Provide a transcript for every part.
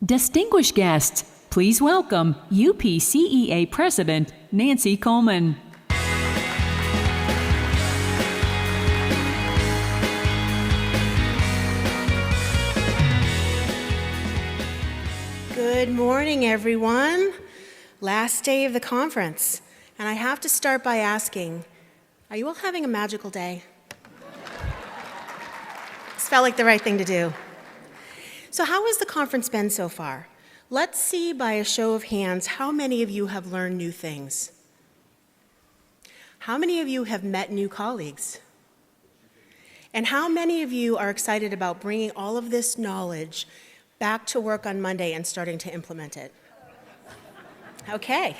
Distinguished guests, please welcome UPCEA President Nancy Coleman. Good morning, everyone. Last day of the conference, and I have to start by asking, are you all having a magical day? This felt like the right thing to do. So how has the conference been so far? Let's see by a show of hands how many of you have learned new things. How many of you have met new colleagues? And how many of you are excited about bringing all of this knowledge back to work on Monday and starting to implement it? Okay,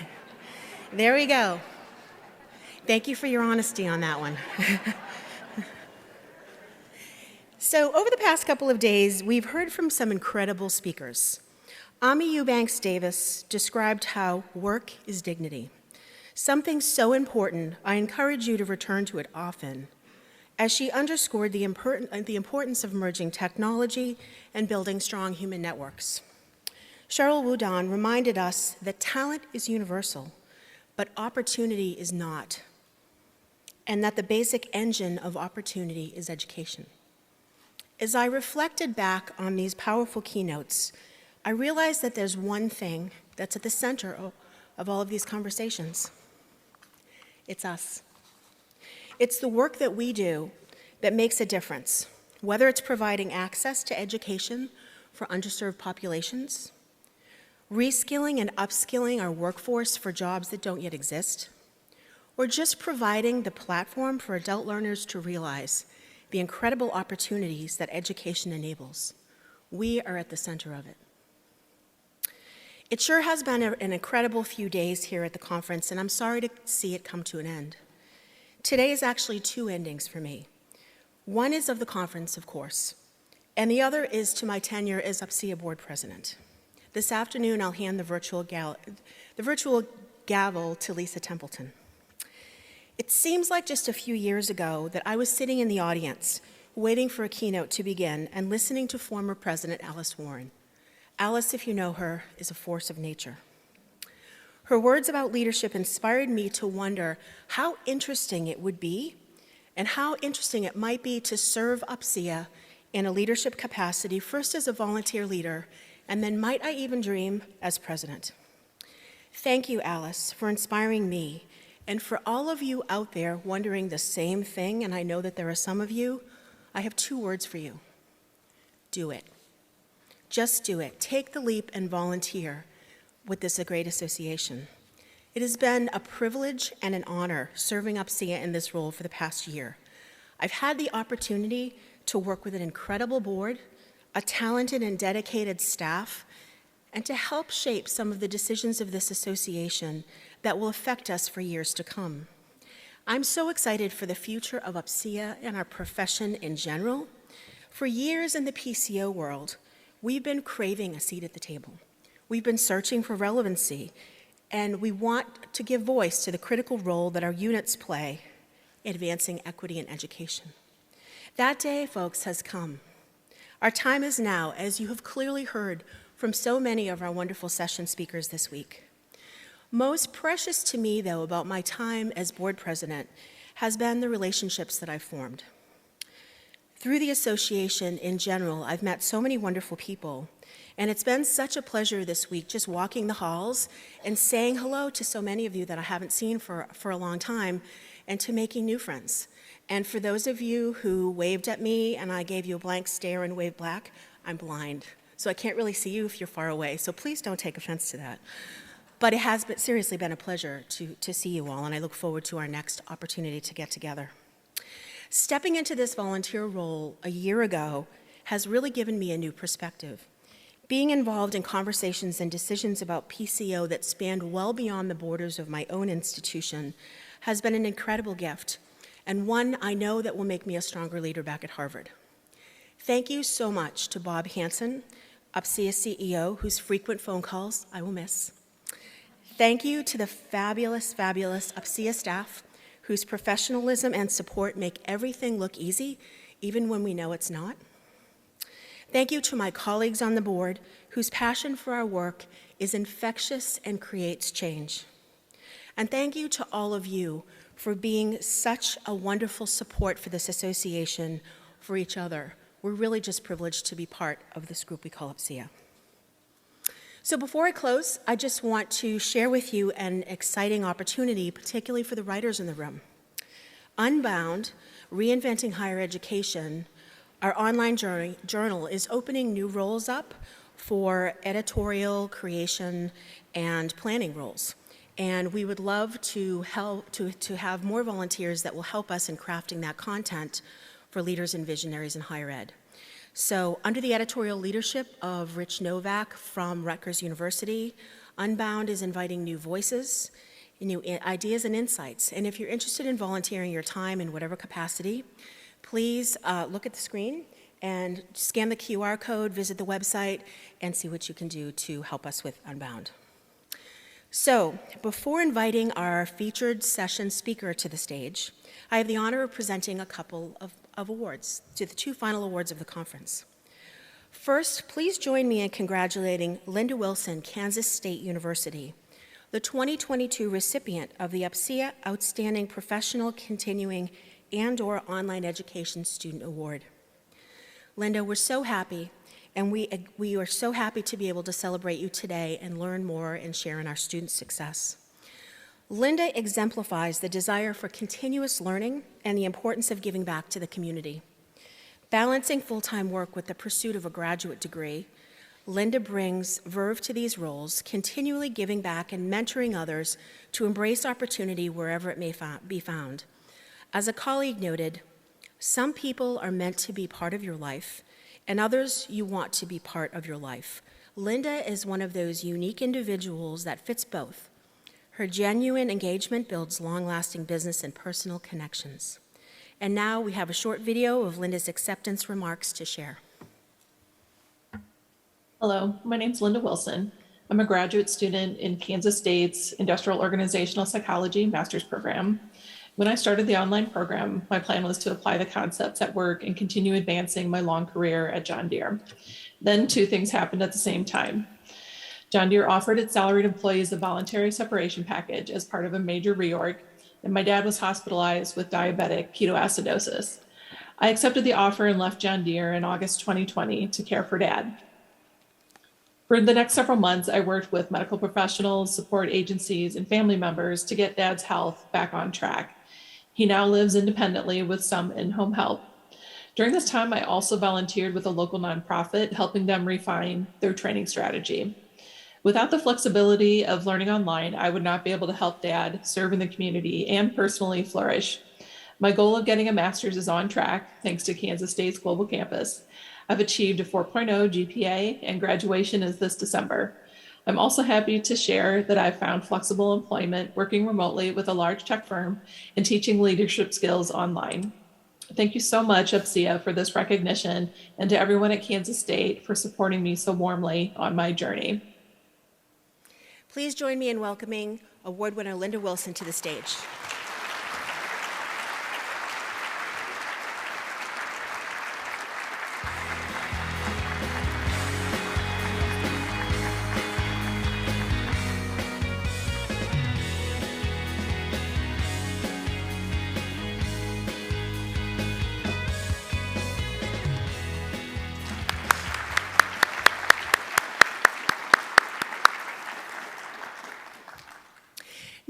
there we go. Thank you for your honesty on that one. So over the past couple of days, we've heard from some incredible speakers. Ami Eubanks Davis described how work is dignity, something so important I encourage you to return to it often, as she underscored the importance of merging technology and building strong human networks. Cheryl Wudon reminded us that talent is universal, but opportunity is not, and that the basic engine of opportunity is education. As I reflected back on these powerful keynotes, I realized that there's one thing that's at the center of all of these conversations. It's us. It's the work that we do that makes a difference, whether it's providing access to education for underserved populations, reskilling and upskilling our workforce for jobs that don't yet exist, or just providing the platform for adult learners to realize the incredible opportunities that education enables. We are at the center of it. It sure has been an incredible few days here at the conference, and I'm sorry to see it come to an end. Today is actually two endings for me. One is of the conference, of course, and the other is to my tenure as UPCEA board president. This afternoon, I'll hand the virtual gavel to Lisa Templeton. It seems like just a few years ago that I was sitting in the audience, waiting for a keynote to begin and listening to former President Alice Warren. Alice, if you know her, is a force of nature. Her words about leadership inspired me to wonder how interesting it would be and how interesting it might be to serve UPCEA in a leadership capacity, first as a volunteer leader, and then might I even dream as president. Thank you, Alice, for inspiring me. And for all of you out there wondering the same thing, and I know that there are some of you, I have two words for you. Do it. Just do it. Take the leap and volunteer with this great association. It has been a privilege and an honor serving UPCEA in this role for the past year. I've had the opportunity to work with an incredible board, a talented and dedicated staff, and to help shape some of the decisions of this association that will affect us for years to come. I'm so excited for the future of UPCEA and our profession in general. For years in the PCO world, we've been craving a seat at the table. We've been searching for relevancy, and we want to give voice to the critical role that our units play in advancing equity in education. That day, folks, has come. Our time is now, as you have clearly heard from so many of our wonderful session speakers this week. Most precious to me, though, about my time as board president has been the relationships that I've formed. Through the association in general, I've met so many wonderful people, and it's been such a pleasure this week just walking the halls and saying hello to so many of you that I haven't seen for a long time, and to making new friends. And for those of you who waved at me and I gave you a blank stare and waved back, I'm blind, so I can't really see you if you're far away, so please don't take offense to that. But it has seriously been a pleasure to see you all, and I look forward to our next opportunity to get together. Stepping into this volunteer role a year ago has really given me a new perspective. Being involved in conversations and decisions about PCO that spanned well beyond the borders of my own institution has been an incredible gift, and one I know that will make me a stronger leader back at Harvard. Thank you so much to Bob Hanson, UPCEA CEO, whose frequent phone calls I will miss. Thank you to the fabulous, fabulous UPCEA staff, whose professionalism and support make everything look easy, even when we know it's not. Thank you to my colleagues on the board, whose passion for our work is infectious and creates change. And thank you to all of you for being such a wonderful support for this association, for each other. We're really just privileged to be part of this group we call UPCEA. So before I close, I just want to share with you an exciting opportunity, particularly for the writers in the room. Unbound, Reinventing Higher Education, our online journal is opening new roles up for editorial, creation, and planning roles. And we would love to have more volunteers that will help us in crafting that content for leaders and visionaries in higher ed. So under the editorial leadership of Rich Novak from Rutgers University, Unbound is inviting new voices, new ideas and insights. And if you're interested in volunteering your time in whatever capacity, please look at the screen and scan the QR code, visit the website, and see what you can do to help us with Unbound. So, before inviting our featured session speaker to the stage, I have the honor of presenting a couple of awards, to the two final awards of the conference. First, please join me in congratulating Linda Wilson, Kansas State University, the 2022 recipient of the UPCEA Outstanding Professional Continuing and/or Online Education Student Award. Linda, we're so happy, and we are so happy to be able to celebrate you today and learn more and share in our students' success. Linda exemplifies the desire for continuous learning and the importance of giving back to the community. Balancing full-time work with the pursuit of a graduate degree, Linda brings verve to these roles, continually giving back and mentoring others to embrace opportunity wherever it may be found. As a colleague noted, some people are meant to be part of your life, and others you want to be part of your life. Linda is one of those unique individuals that fits both. Her genuine engagement builds long-lasting business and personal connections. And now we have a short video of Linda's acceptance remarks to share. Hello, my name's Linda Wilson. I'm a graduate student in Kansas State's Industrial Organizational Psychology Master's Program. When I started the online program, my plan was to apply the concepts at work and continue advancing my long career at John Deere. Then two things happened at the same time. John Deere offered its salaried employees a voluntary separation package as part of a major reorg, and my dad was hospitalized with diabetic ketoacidosis. I accepted the offer and left John Deere in August 2020 to care for Dad. For the next several months, I worked with medical professionals, support agencies, and family members to get Dad's health back on track. He now lives independently with some in-home help. During this time, I also volunteered with a local nonprofit, helping them refine their training strategy. Without the flexibility of learning online, I would not be able to help Dad serve in the community and personally flourish. My goal of getting a master's is on track, thanks to Kansas State's global campus. I've achieved a 4.0 GPA, and graduation is this December. I'm also happy to share that I've found flexible employment working remotely with a large tech firm and teaching leadership skills online. Thank you so much, UPCEA, for this recognition, and to everyone at Kansas State for supporting me so warmly on my journey. Please join me in welcoming award winner Linda Wilson to the stage.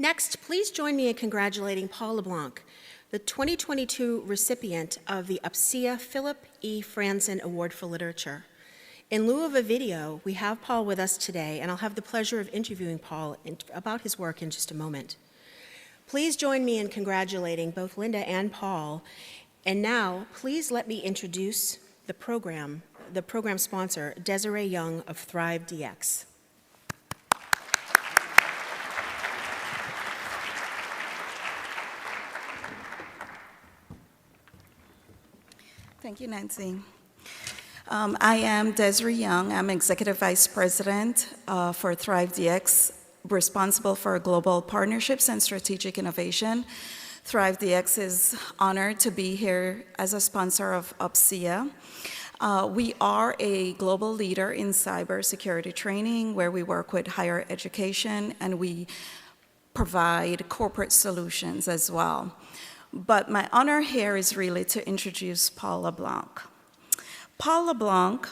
Next, please join me in congratulating Paul LeBlanc, the 2022 recipient of the UPCEA Philip E. Franzen Award for Literature. In lieu of a video, we have Paul with us today, and I'll have the pleasure of interviewing Paul about his work in just a moment. Please join me in congratulating both Linda and Paul. And now, please let me introduce the program sponsor, Desiree Young of ThriveDX. Thank you, Nancy. I am Desiree Young. I'm Executive Vice President for ThriveDX, responsible for global partnerships and strategic innovation. ThriveDX is honored to be here as a sponsor of UPCEA. We are a global leader in cybersecurity training, where we work with higher education and we provide corporate solutions as well. But my honor here is really to introduce Paul LeBlanc. Paul LeBlanc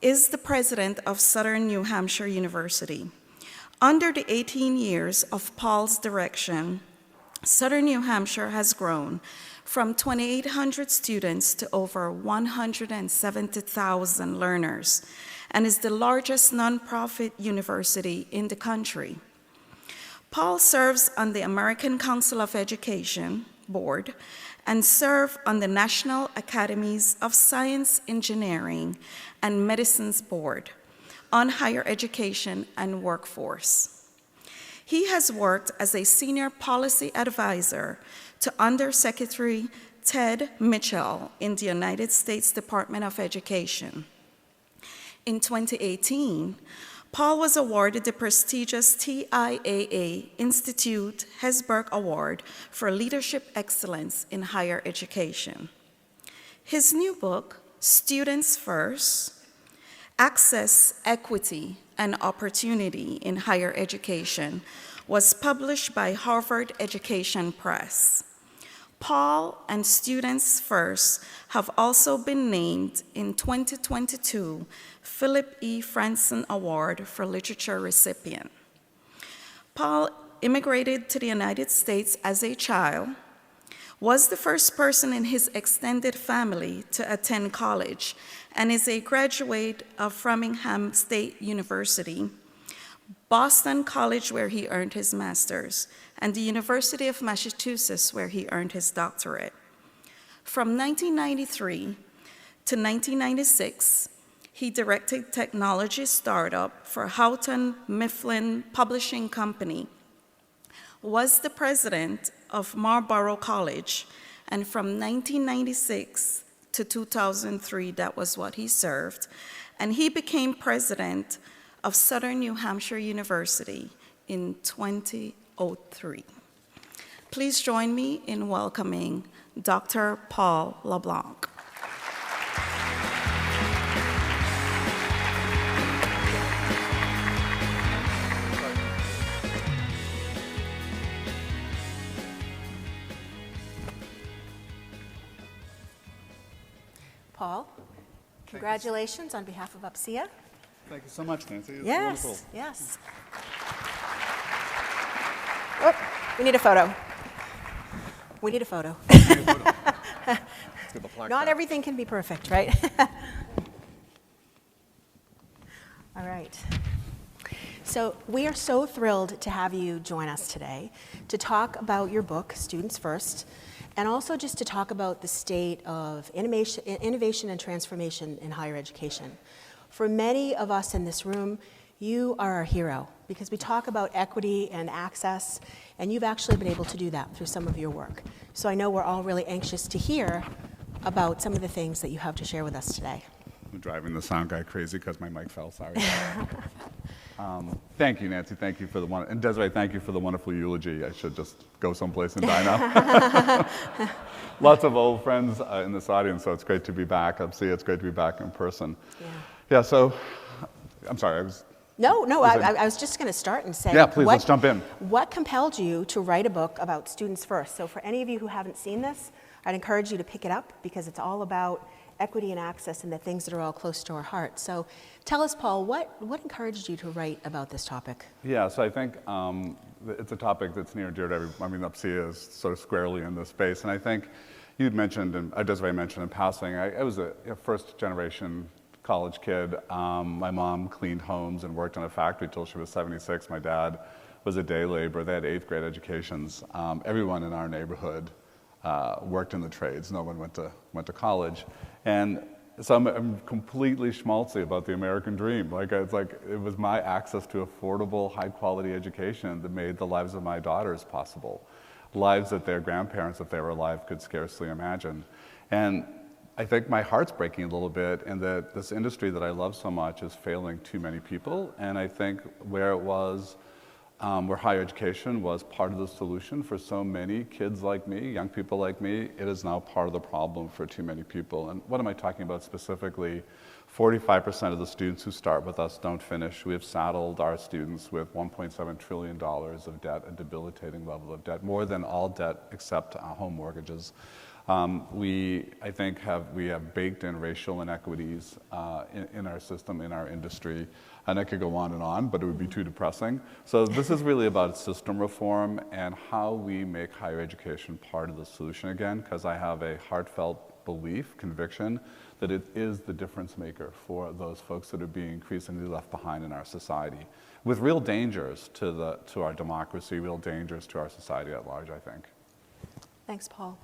is the president of Southern New Hampshire University. Under the 18 years of Paul's direction, Southern New Hampshire has grown from 2,800 students to over 170,000 learners, and is the largest nonprofit university in the country. Paul serves on the American Council of Education Board and serves on the National Academies of Science, Engineering, and Medicine's Board on Higher Education and Workforce. He has worked as a senior policy advisor to Undersecretary Ted Mitchell in the United States Department of Education. In 2018, Paul was awarded the prestigious TIAA Institute Hesberg Award for Leadership Excellence in Higher Education. His new book, Students First: Access, Equity, and Opportunity in Higher Education, was published by Harvard Education Press. Paul and Students First have also been named in 2022 Philip E. Franson Award for Literature recipient. Paul immigrated to the United States as a child, was the first person in his extended family to attend college, and is a graduate of Framingham State University, Boston College, where he earned his master's, and the University of Massachusetts, where he earned his doctorate. From 1993 to 1996, he directed technology startup for Houghton Mifflin Publishing Company, was the president of Marlborough College, and from 1996 to 2003, that was what he served, and he became president of Southern New Hampshire University in 2003. Please join me in welcoming Dr. Paul LeBlanc. Paul, congratulations on behalf of UPCEA. Thank you so much, Nancy. It's Yes, wonderful. yes. Oh, we need a photo. We need a photo. Let's get the plaque Not back. everything can be perfect, right? All right. So we are so thrilled to have you join us today to talk about your book, Students First, and also just to talk about the state of innovation and transformation in higher education. For many of us in this room, you are our hero because we talk about equity and access, and you've actually been able to do that through some of your work. So I know we're all really anxious to hear about some of the things that you have to share with us today. I'm driving the sound guy crazy because my mic fell, sorry. Thank you, Nancy. Thank you for the one, and Desiree, thank you for the wonderful eulogy. I should just go someplace and die now. Lots of old friends in this audience, so it's great to be back. It's great to be back in person. Yeah, so, I'm sorry, I was... No, I was just going to start and say... Yeah, please, let's jump in. What compelled you to write a book about Students First? So for any of you who haven't seen this, I'd encourage you to pick it up because it's all about equity and access and the things that are all close to our heart. So tell us, Paul, what encouraged you to write about this topic? Yeah, so I think it's a topic that's near and dear to everyone. I mean, UPCEA is sort of squarely in this space, and I think you'd mentioned, and Desiree mentioned in passing, I was a first-generation college kid. My mom cleaned homes and worked in a factory till she was 76. My dad was a day laborer. They had 8th grade educations. Everyone in our neighborhood worked in the trades. No one went to college. And so I'm completely schmaltzy about the American dream. It was my access to affordable, high-quality education that made the lives of my daughters possible. Lives that their grandparents, if they were alive, could scarcely imagine. And I think my heart's breaking a little bit in that this industry that I love so much is failing too many people. And I think where it was where higher education was part of the solution for so many kids like me, young people like me, it is now part of the problem for too many people. And what am I talking about specifically? 45% of the students who start with us don't finish. We have saddled our students with $1.7 trillion of debt, a debilitating level of debt, more than all debt except home mortgages. I think we have baked in racial inequities in our system, in our industry, and I could go on, but it would be too depressing. So this is really about system reform and how we make higher education part of the solution again, because I have a heartfelt belief, conviction, that it is the difference maker for those folks that are being increasingly left behind in our society, with real dangers to our democracy, real dangers to our society at large, I think. Thanks, Paul.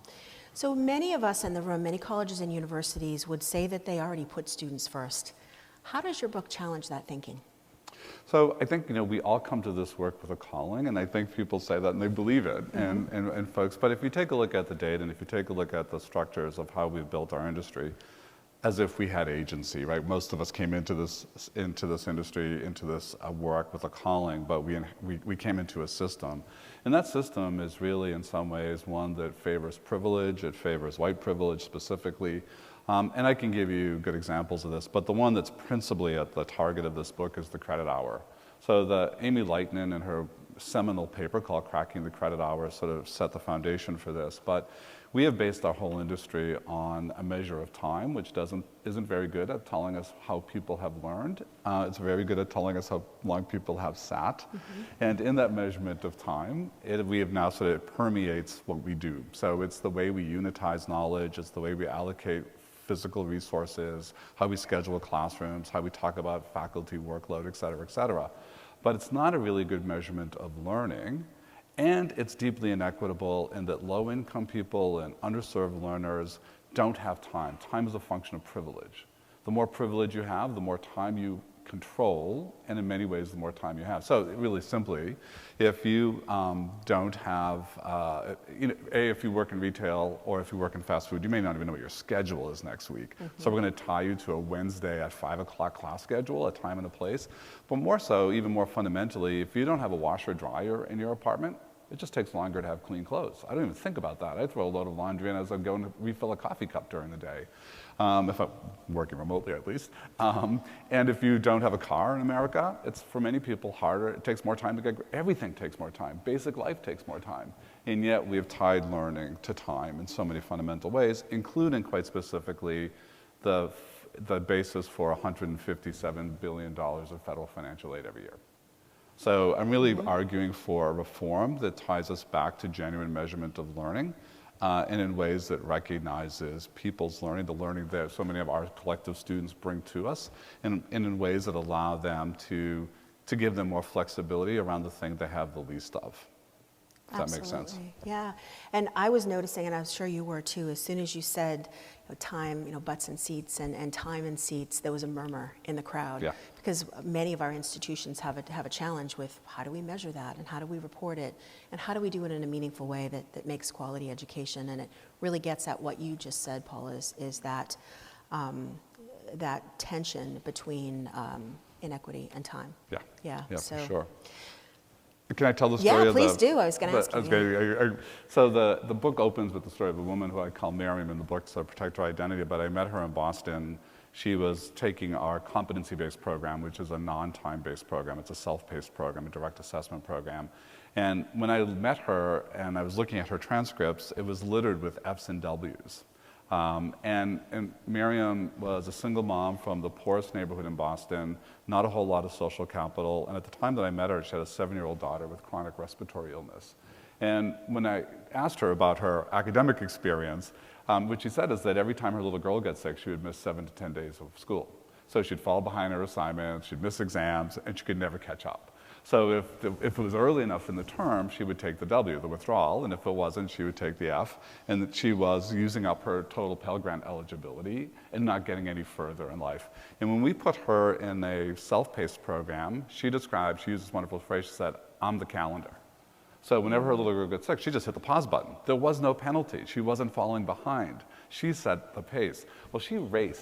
So many of us in the room, many colleges and universities would say that they already put students first. How does your book challenge that thinking? So I think, we all come to this work with a calling, and I think people say that and they believe it, and folks, but if you take a look at the data and if you take a look at the structures of how we've built our industry, as if we had agency, right? Most of us came into this industry, into this work with a calling, but we came into a system. And that system is really, in some ways, one that favors privilege. It favors white privilege specifically. And I can give you good examples of this, but the one that's principally at the target of this book is the credit hour. So Amy Lightnin in her seminal paper called Cracking the Credit Hour sort of set the foundation for this. But we have based our whole industry on a measure of time, which isn't very good at telling us how people have learned. It's very good at telling us how long people have sat. And in that measurement of time, we have now sort of permeates what we do. So it's the way we unitize knowledge, it's the way we allocate physical resources, how we schedule classrooms, how we talk about faculty workload, et cetera, et cetera. But it's not a really good measurement of learning. And it's deeply inequitable in that low-income people and underserved learners don't have time. Time is a function of privilege. The more privilege you have, the more time you control, and in many ways, the more time you have. So really simply, if you don't have, if you work in retail or if you work in fast food, you may not even know what your schedule is next week. So we're going to tie you to a Wednesday at 5 o'clock class schedule, a time and a place. But more so, even more fundamentally, if you don't have a washer dryer in your apartment, it just takes longer to have clean clothes. I don't even think about that. I throw a load of laundry in as I go and refill a coffee cup during the day, if I'm working remotely at least. And if you don't have a car in America, it's for many people harder. It takes more time to get, everything takes more time. Basic life takes more time. And yet we have tied learning to time in so many fundamental ways, including quite specifically the basis for $157 billion of federal financial aid every year. So I'm really arguing for a reform that ties us back to genuine measurement of learning and in ways that recognizes people's learning, the learning that so many of our collective students bring to us, and in ways that allow them to give them more flexibility around the thing they have the least of. If that makes sense. Yeah. And I was noticing, and I'm sure you were too, as soon as you said time, butts and seats and time and seats, there was a murmur in the crowd. Yeah. Because many of our institutions have a challenge with how do we measure that and how do we report it and how do we do it in a meaningful way that makes quality education. And it really gets at what you just said, Paul, is that that tension between inequity and time. Yeah. Yeah. So, for sure. Can I tell the story? Yeah, please do. I was going to ask you. So the book opens with the story of a woman who I call Miriam in the book to protect her identity, but I met her in Boston. She was taking our competency-based program, which is a non-time-based program. It's a self-paced program, a direct assessment program. And when I met her and I was looking at her transcripts, it was littered with F's and W's. And Miriam was a single mom from the poorest neighborhood in Boston, not a whole lot of social capital, and at the time that I met her, she had a 7-year-old daughter with chronic respiratory illness. And when I asked her about her academic experience, what she said is that every time her little girl gets sick, she would miss 7 to 10 days of school. So she'd fall behind her assignments, she'd miss exams, and she could never catch up. So if it was early enough in the term, she would take the W, the withdrawal, and if it wasn't, she would take the F, and that she was using up her total Pell Grant eligibility and not getting any further in life. And when we put her in a self-paced program, she used this wonderful phrase, she said, "I'm the calendar." So whenever her little girl got sick, she just hit the pause button. There was no penalty. She wasn't falling behind. She set the pace. Well,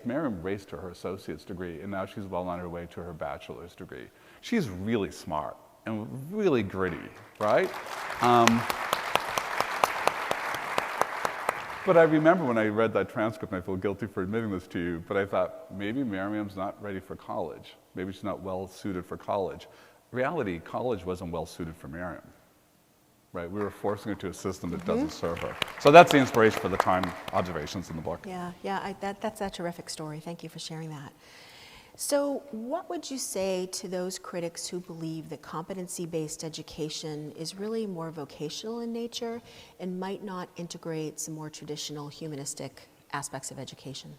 Miriam raced to her associate's degree, and now she's well on her way to her bachelor's degree. She's really smart. and really gritty, right? But I remember when I read that transcript, and I feel guilty for admitting this to you, but I thought, maybe Miriam's not ready for college. Maybe she's not well suited for college. Reality, college wasn't well suited for Miriam, right? We were forcing her to a system that doesn't serve her. So that's the inspiration for the time observations in the book. Yeah, that's a terrific story. Thank you for sharing that. So what would you say to those critics who believe that competency-based education is really more vocational in nature and might not integrate some more traditional humanistic aspects of education?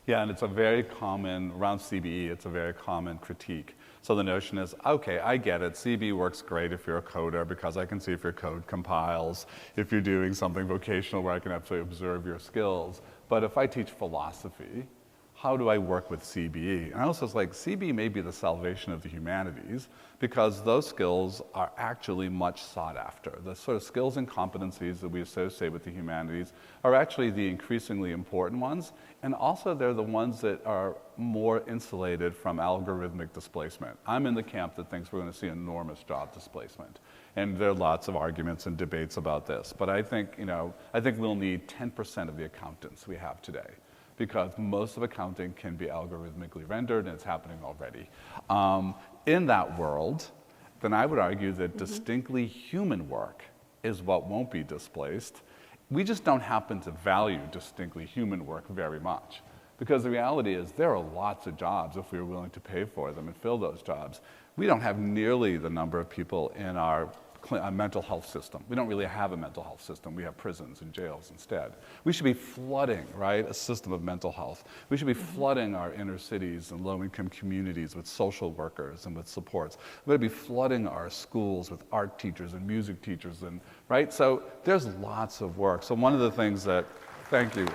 Yeah, and it's a very common, around CBE, it's a very common critique. So the notion is, okay, I get it, CBE works great if you're a coder because I can see if your code compiles, if you're doing something vocational where I can actually observe your skills. But if I teach philosophy, how do I work with CBE? And I also was like, CBE may be the salvation of the humanities because those skills are actually much sought after. The sort of skills and competencies that we associate with the humanities are actually the increasingly important ones, and also they're the ones that are more insulated from algorithmic displacement. I'm in the camp that thinks we're going to see enormous job displacement. And there are lots of arguments and debates about this. But I think, I think we'll need 10% of the accountants we have today, because most of accounting can be algorithmically rendered, and it's happening already. In that world, then I would argue that distinctly human work is what won't be displaced. We just don't happen to value distinctly human work very much, because the reality is there are lots of jobs if we were willing to pay for them and fill those jobs. We don't have nearly the number of people in our mental health system. We don't really have a mental health system. We have prisons and jails instead. We should be flooding, right, a system of mental health. We should be flooding our inner cities and low-income communities with social workers and with supports. We ought to be flooding our schools with art teachers and music teachers, and right? So there's lots of work. So one of the things that, thank you.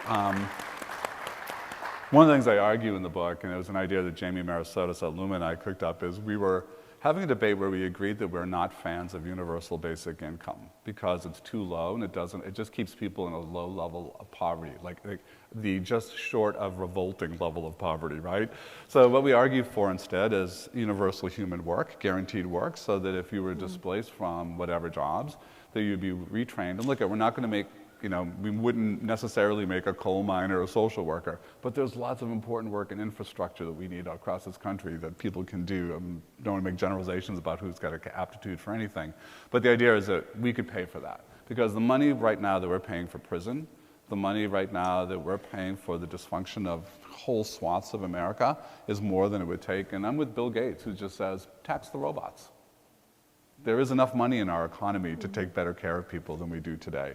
One of the things I argue in the book, and it was an idea that Jamie Marasotis at Lumen and I cooked up, is we were having a debate where we agreed that we're not fans of universal basic income because it's too low and it just keeps people in a low level of poverty, like the just short of revolting level of poverty, right? So what we argue for instead is universal human work, guaranteed work, so that if you were displaced from whatever jobs, that you'd be retrained. And look, we're not going to make, we wouldn't necessarily make a coal miner or a social worker, but there's lots of important work and infrastructure that we need across this country that people can do. I don't want to make generalizations about who's got an aptitude for anything, but the idea is that we could pay for that. Because the money right now that we're paying for prison, the money right now that we're paying for the dysfunction of whole swaths of America is more than it would take. And I'm with Bill Gates, who just says, tax the robots. There is enough money in our economy to take better care of people than we do today.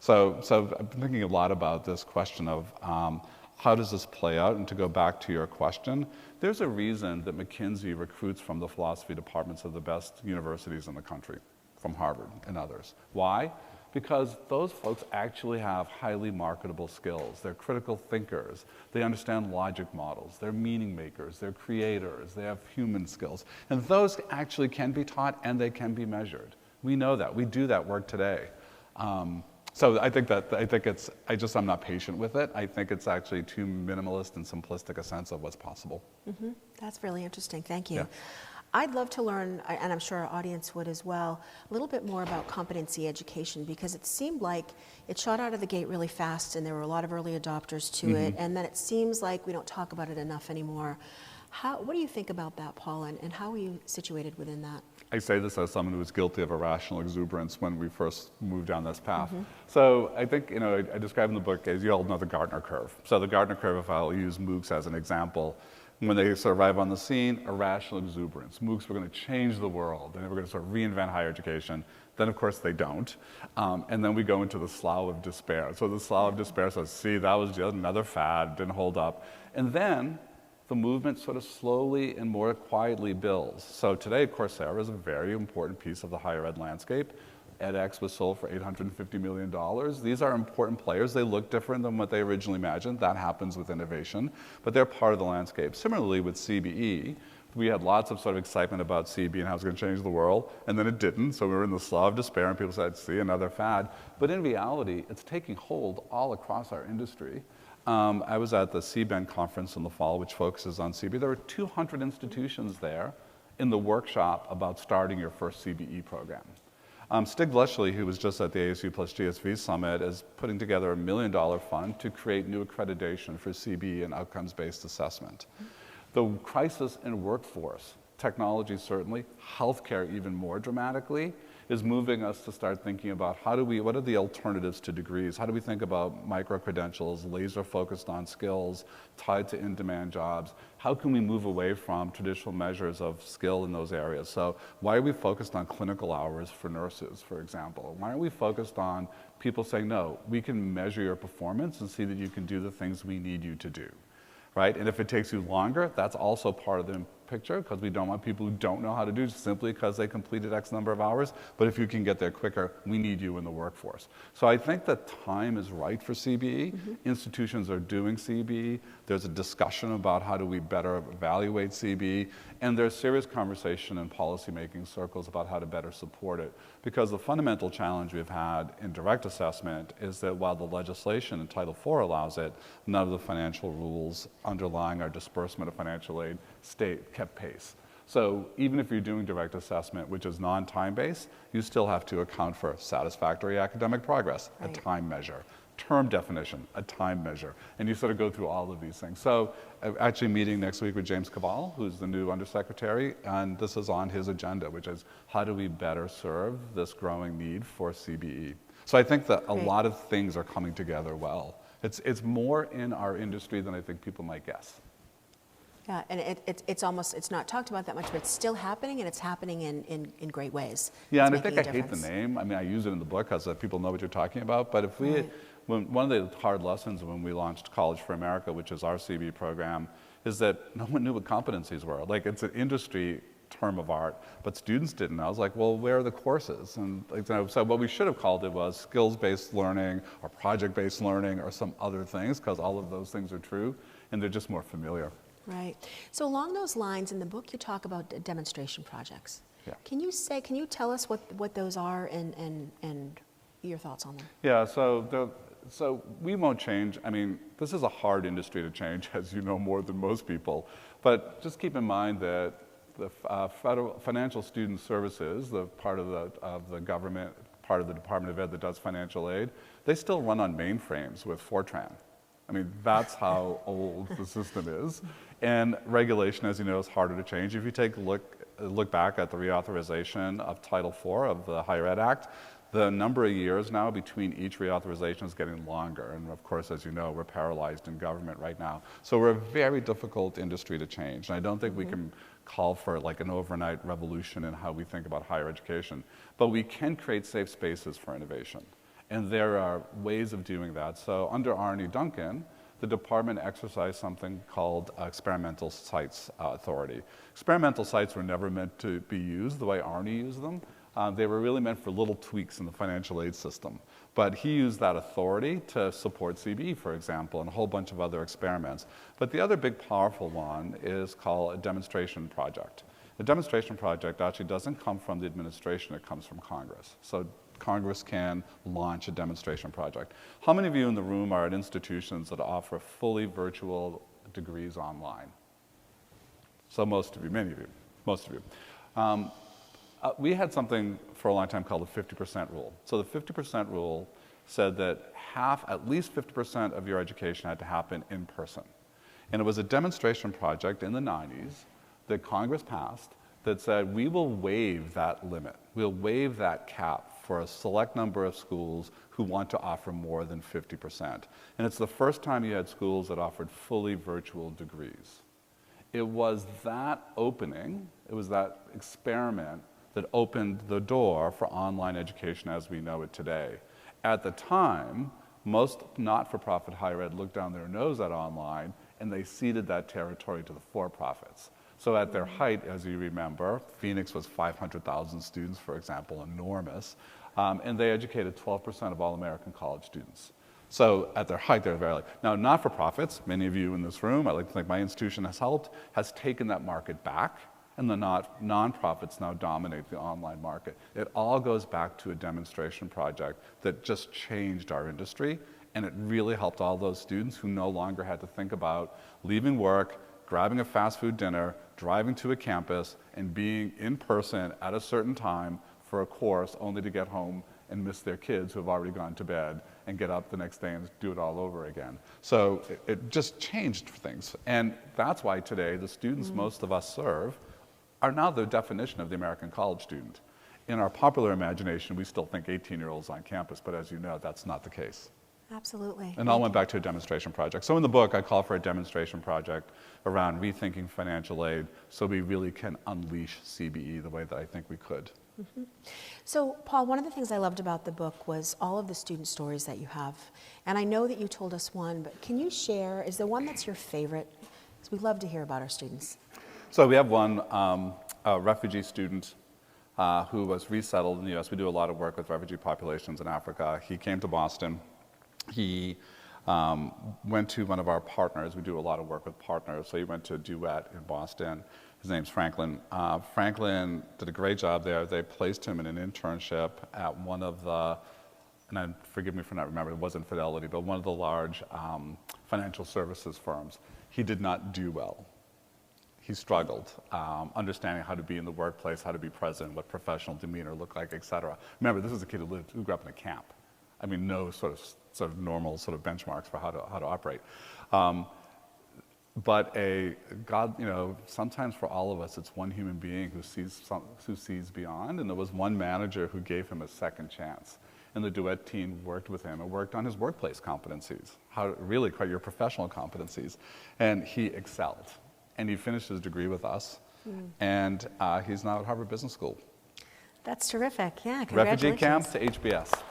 So I've been thinking a lot about this question of how does this play out? And to go back to your question, there's a reason that McKinsey recruits from the philosophy departments of the best universities in the country, from Harvard and others. Why? Because those folks actually have highly marketable skills. They're critical thinkers. They understand logic models. They're meaning makers. They're creators. They have human skills. And those actually can be taught and they can be measured. We know that. We do that work today. So I'm not patient with it. I think it's actually too minimalist and simplistic a sense of what's possible. That's really interesting. Thank you. Yeah. I'd love to learn, and I'm sure our audience would as well, a little bit more about competency education, because it seemed like it shot out of the gate really fast and there were a lot of early adopters to it, and then it seems like we don't talk about it enough anymore. What do you think about that, Paul, and how are you situated within that? I say this as someone who was guilty of irrational exuberance when we first moved down this path. So I think, I describe in the book, as you all know, the Gartner curve. So the Gartner curve, if I'll use MOOCs as an example, when they sort of arrive on the scene, irrational exuberance. MOOCs were going to change the world, and they were going to sort of reinvent higher education. Then, of course, they don't. And then we go into the slough of despair. So the slough of despair says, see, that was just another fad, didn't hold up. And then the movement sort of slowly and more quietly builds. So today, Coursera is a very important piece of the higher ed landscape. edX was sold for $850 million. These are important players. They look different than what they originally imagined. That happens with innovation, but they're part of the landscape. Similarly with CBE, we had lots of sort of excitement about CBE and how it's going to change the world, and then it didn't, so we were in the slough of despair, and people said, see, another fad. But in reality, it's taking hold all across our industry. I was at the CBEN conference in the fall, which focuses on CBE. There were 200 institutions there, in the workshop about starting your first CBE program. Stig Bletchley, who was just at the ASU plus GSV Summit, is putting together a $1 million fund to create new accreditation for CBE and outcomes-based assessment. The crisis in workforce, technology certainly, healthcare even more dramatically, is moving us to start thinking about what are the alternatives to degrees? How do we think about micro-credentials, laser-focused on skills, tied to in-demand jobs? How can we move away from traditional measures of skill in those areas? So why are we focused on clinical hours for nurses, for example? Why aren't we focused on people saying, no, we can measure your performance and see that you can do the things we need you to do, right? And if it takes you longer, that's also part of the picture, because we don't want people who don't know how to do it simply because they completed X number of hours. But if you can get there quicker, we need you in the workforce. So I think that time is right for CBE. Institutions are doing CBE. There's a discussion about how do we better evaluate CBE. And there's serious conversation in policymaking circles about how to better support it. Because the fundamental challenge we've had in direct assessment is that while the legislation in Title IV allows it, none of the financial rules underlying our disbursement of financial aid kept pace. So even if you're doing direct assessment, which is non-time-based, you still have to account for satisfactory academic progress, a time measure, term definition, a time measure, and you sort of go through all of these things. So I'm actually meeting next week with James Cabal, who's the new undersecretary, and this is on his agenda, which is how do we better serve this growing need for CBE? So I think that a lot of things are coming together well. It's more in our industry than I think people might guess. Yeah, and it's not talked about that much, but it's still happening, and it's happening in great ways. Yeah, It's and I think making I a hate the difference. name. I mean, I use it in the book because people know what you're talking about. But if we, one of the hard lessons when we launched College for America, which is our CBE program, is that no one knew what competencies were. Like, it's an industry term of art, but students didn't know. I was like, well, where are the courses? And so what we should have called it was skills-based learning or project-based learning or some other things, because all of those things are true, and they're just more familiar. Right. So along those lines, in the book you talk about demonstration projects. Yeah. Can you tell us what those are and your thoughts on them? Yeah, so we won't change. I mean, this is a hard industry to change, as you know more than most people. But just keep in mind that the Federal Financial Student Services, the part of the government, part of the Department of Ed that does financial aid, they still run on mainframes with Fortran. I mean, that's how old the system is. And regulation, as you know, is harder to change. If you take a look back at the reauthorization of Title IV of the Higher Ed Act, the number of years now between each reauthorization is getting longer. And of course, as you know, we're paralyzed in government right now. So we're a very difficult industry to change. And I don't think we can call for like an overnight revolution in how we think about higher education. But we can create safe spaces for innovation. And there are ways of doing that. So under Arne Duncan, the department exercised something called experimental sites authority. Experimental sites were never meant to be used the way Arne used them. They were really meant for little tweaks in the financial aid system. But he used that authority to support CBE, for example, and a whole bunch of other experiments. But the other big powerful one is called a demonstration project. The demonstration project actually doesn't come from the administration, it comes from Congress. So Congress can launch a demonstration project. How many of you in the room are at institutions that offer fully virtual degrees online? So most of you, many of you, most of you. We had something for a long time called the 50% rule. So the 50% rule said that at least 50% of your education had to happen in person. And it was a demonstration project in the 90s that Congress passed that said we will waive that limit. We'll waive that cap for a select number of schools who want to offer more than 50%. And it's the first time you had schools that offered fully virtual degrees. It was that opening, it was that experiment that opened the door for online education as we know it today. At the time, most not-for-profit higher ed looked down their nose at online, and they ceded that territory to the for-profits. So at their height, as you remember, Phoenix was 500,000 students, for example, enormous, and they educated 12% of all American college students. So at their height, they're very like, now not-for-profits, many of you in this room, I like to think my institution has helped, has taken that market back, and the nonprofits now dominate the online market. It all goes back to a demonstration project that just changed our industry, and it really helped all those students who no longer had to think about leaving work, grabbing a fast food dinner, driving to a campus, and being in person at a certain time for a course only to get home and miss their kids who have already gone to bed and get up the next day and do it all over again. So it just changed things. And that's why today the students most of us serve are now the definition of the American college student. In our popular imagination, we still think 18-year-olds on campus, but as you know, that's not the case. Absolutely. And I went back to a demonstration project. So in the book, I call for a demonstration project around rethinking financial aid so we really can unleash CBE the way that I think we could. So, Paul, one of the things I loved about the book was all of the student stories that you have. And I know that you told us one, but can you share, is there one that's your favorite? Because we love to hear about our students. So we have one a refugee student who was resettled in the U.S. We do a lot of work with refugee populations in Africa. He came to Boston. He went to one of our partners. We do a lot of work with partners. So he went to Duet in Boston. His name's Franklin. Franklin did a great job there. They placed him in an internship at one of the, and forgive me for not remembering, it wasn't Fidelity, but one of the large financial services firms. He did not do well. He struggled understanding how to be in the workplace, how to be present, what professional demeanor looked like, et cetera. Remember, this is a kid who grew up in a camp. I mean, no sort of normal sort of benchmarks for how to operate. But God, sometimes for all of us, it's one human being who sees beyond. And there was one manager who gave him a second chance. And the Duet team worked with him and worked on his workplace competencies, really quite your professional competencies. And he excelled. And he finished his degree with us. And he's now at Harvard Business School. That's terrific. Yeah, congratulations. Refugee camp to HBS.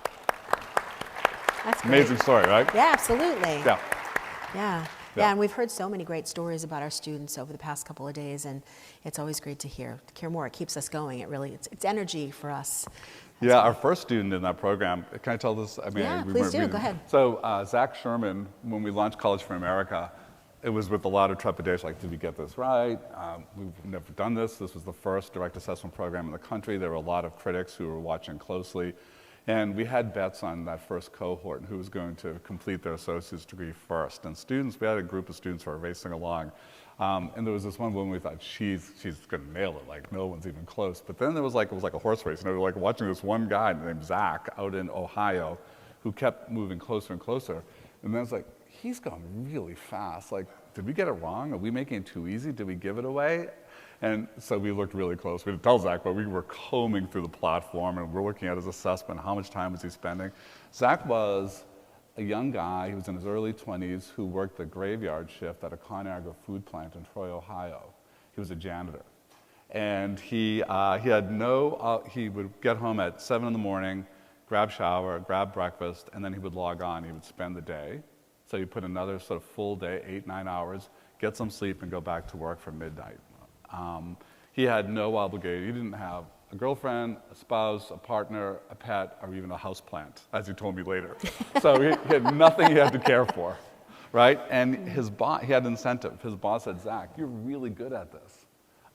That's great. Amazing story, right? Yeah, absolutely. Yeah. Yeah. Yeah. And we've heard so many great stories about our students over the past couple of days, and it's always great to hear more. It keeps us going. It's energy for us. Yeah, our first student in that program, can I tell this? I mean, Yeah, we please weren't do. reading. Go ahead. So Zach Sherman, when we launched College for America, it was with a lot of trepidation, like, did we get this right? We've never done this. This was the first direct assessment program in the country. There were a lot of critics who were watching closely. And we had bets on that first cohort and who was going to complete their associate's degree first. And we had a group of students who were racing along. And there was this one woman we thought, she's going to nail it, like no one's even close. But then it was like a horse race. And we were like watching this one guy named Zach out in Ohio who kept moving closer and closer. And then it's like, he's going really fast. Like, did we get it wrong? Are we making it too easy? Did we give it away? And so we looked really close. We didn't tell Zach, but we were combing through the platform and we're looking at his assessment, how much time was he spending. Zach was a young guy, he was in his early 20s, who worked the graveyard shift at a ConAgra food plant in Troy, Ohio. He was a janitor. And he would get home at 7 in the morning, grab shower, grab breakfast, and then he would log on. He would spend the day. So he put another sort of full day, 8-9 hours, get some sleep and go back to work for midnight. He had no obligation. He didn't have a girlfriend, a spouse, a partner, a pet, or even a houseplant, as he told me later. So he had nothing he had to care for, right? And he had an incentive. His boss said, Zach, you're really good at this.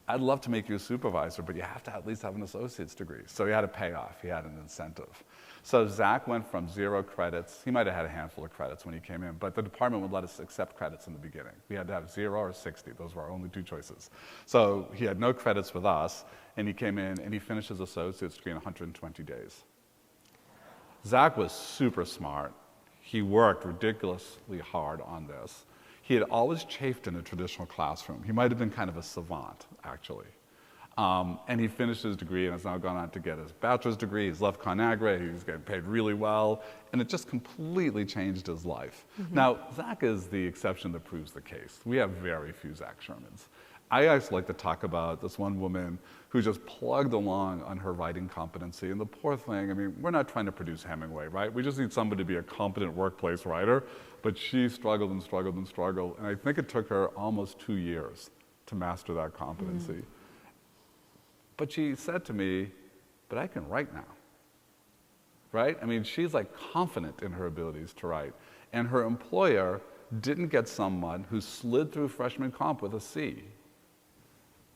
I'd love to make you a supervisor, but you have to at least have an associate's degree. So he had a payoff. He had an incentive. So Zach went from 0 credits. He might have had a handful of credits when he came in, but the department would let us accept credits in the beginning. We had to have 0 or 60. Those were our only 2 choices. So he had no credits with us, and he came in and he finished his associate's degree in 120 days. Zach was super smart. He worked ridiculously hard on this. He had always chafed in a traditional classroom. He might have been kind of a savant, actually. And he finished his degree and has now gone on to get his bachelor's degree. He's left ConAgra, he's getting paid really well, and it just completely changed his life. Now, Zach is the exception that proves the case. We have very few Zach Shermans. I actually like to talk about this one woman who just plugged along on her writing competency. And the poor thing, I mean, we're not trying to produce Hemingway, right? We just need somebody to be a competent workplace writer. But she struggled and struggled and struggled. And I think it took her almost 2 years to master that competency. But she said to me, but I can write now, right? I mean, she's like confident in her abilities to write. And her employer didn't get someone who slid through freshman comp with a C,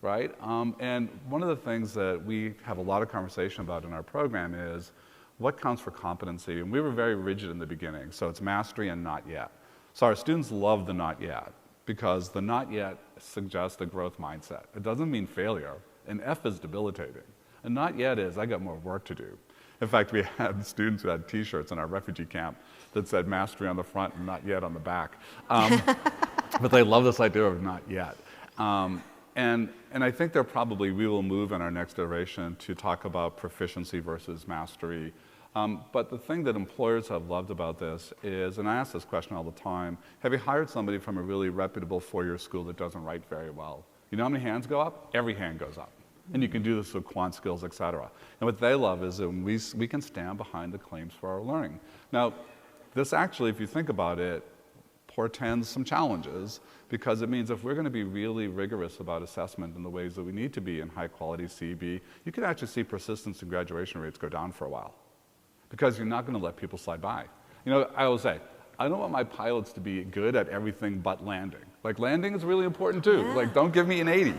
right? And one of the things that we have a lot of conversation about in our program is what counts for competency. And we were very rigid in the beginning, so it's mastery and not yet. So our students love the not yet, because the not yet suggests a growth mindset. It doesn't mean failure. An F is debilitating. A not yet is, I got more work to do. In fact, we had students who had T-shirts in our refugee camp that said mastery on the front and not yet on the back. But they love this idea of not yet. And I think we will move in our next iteration to talk about proficiency versus mastery. But the thing that employers have loved about this is, and I ask this question all the time, have you hired somebody from a really reputable four-year school that doesn't write very well? You know how many hands go up? Every hand goes up. And you can do this with quant skills, et cetera. And what they love is that we can stand behind the claims for our learning. Now, this actually, if you think about it, portends some challenges, because it means if we're going to be really rigorous about assessment in the ways that we need to be in high-quality CB, you could actually see persistence and graduation rates go down for a while, because you're not going to let people slide by. You know, I always say, I don't want my pilots to be good at everything but landing. Like, landing is really important too. Yeah. Like, don't give me an 80.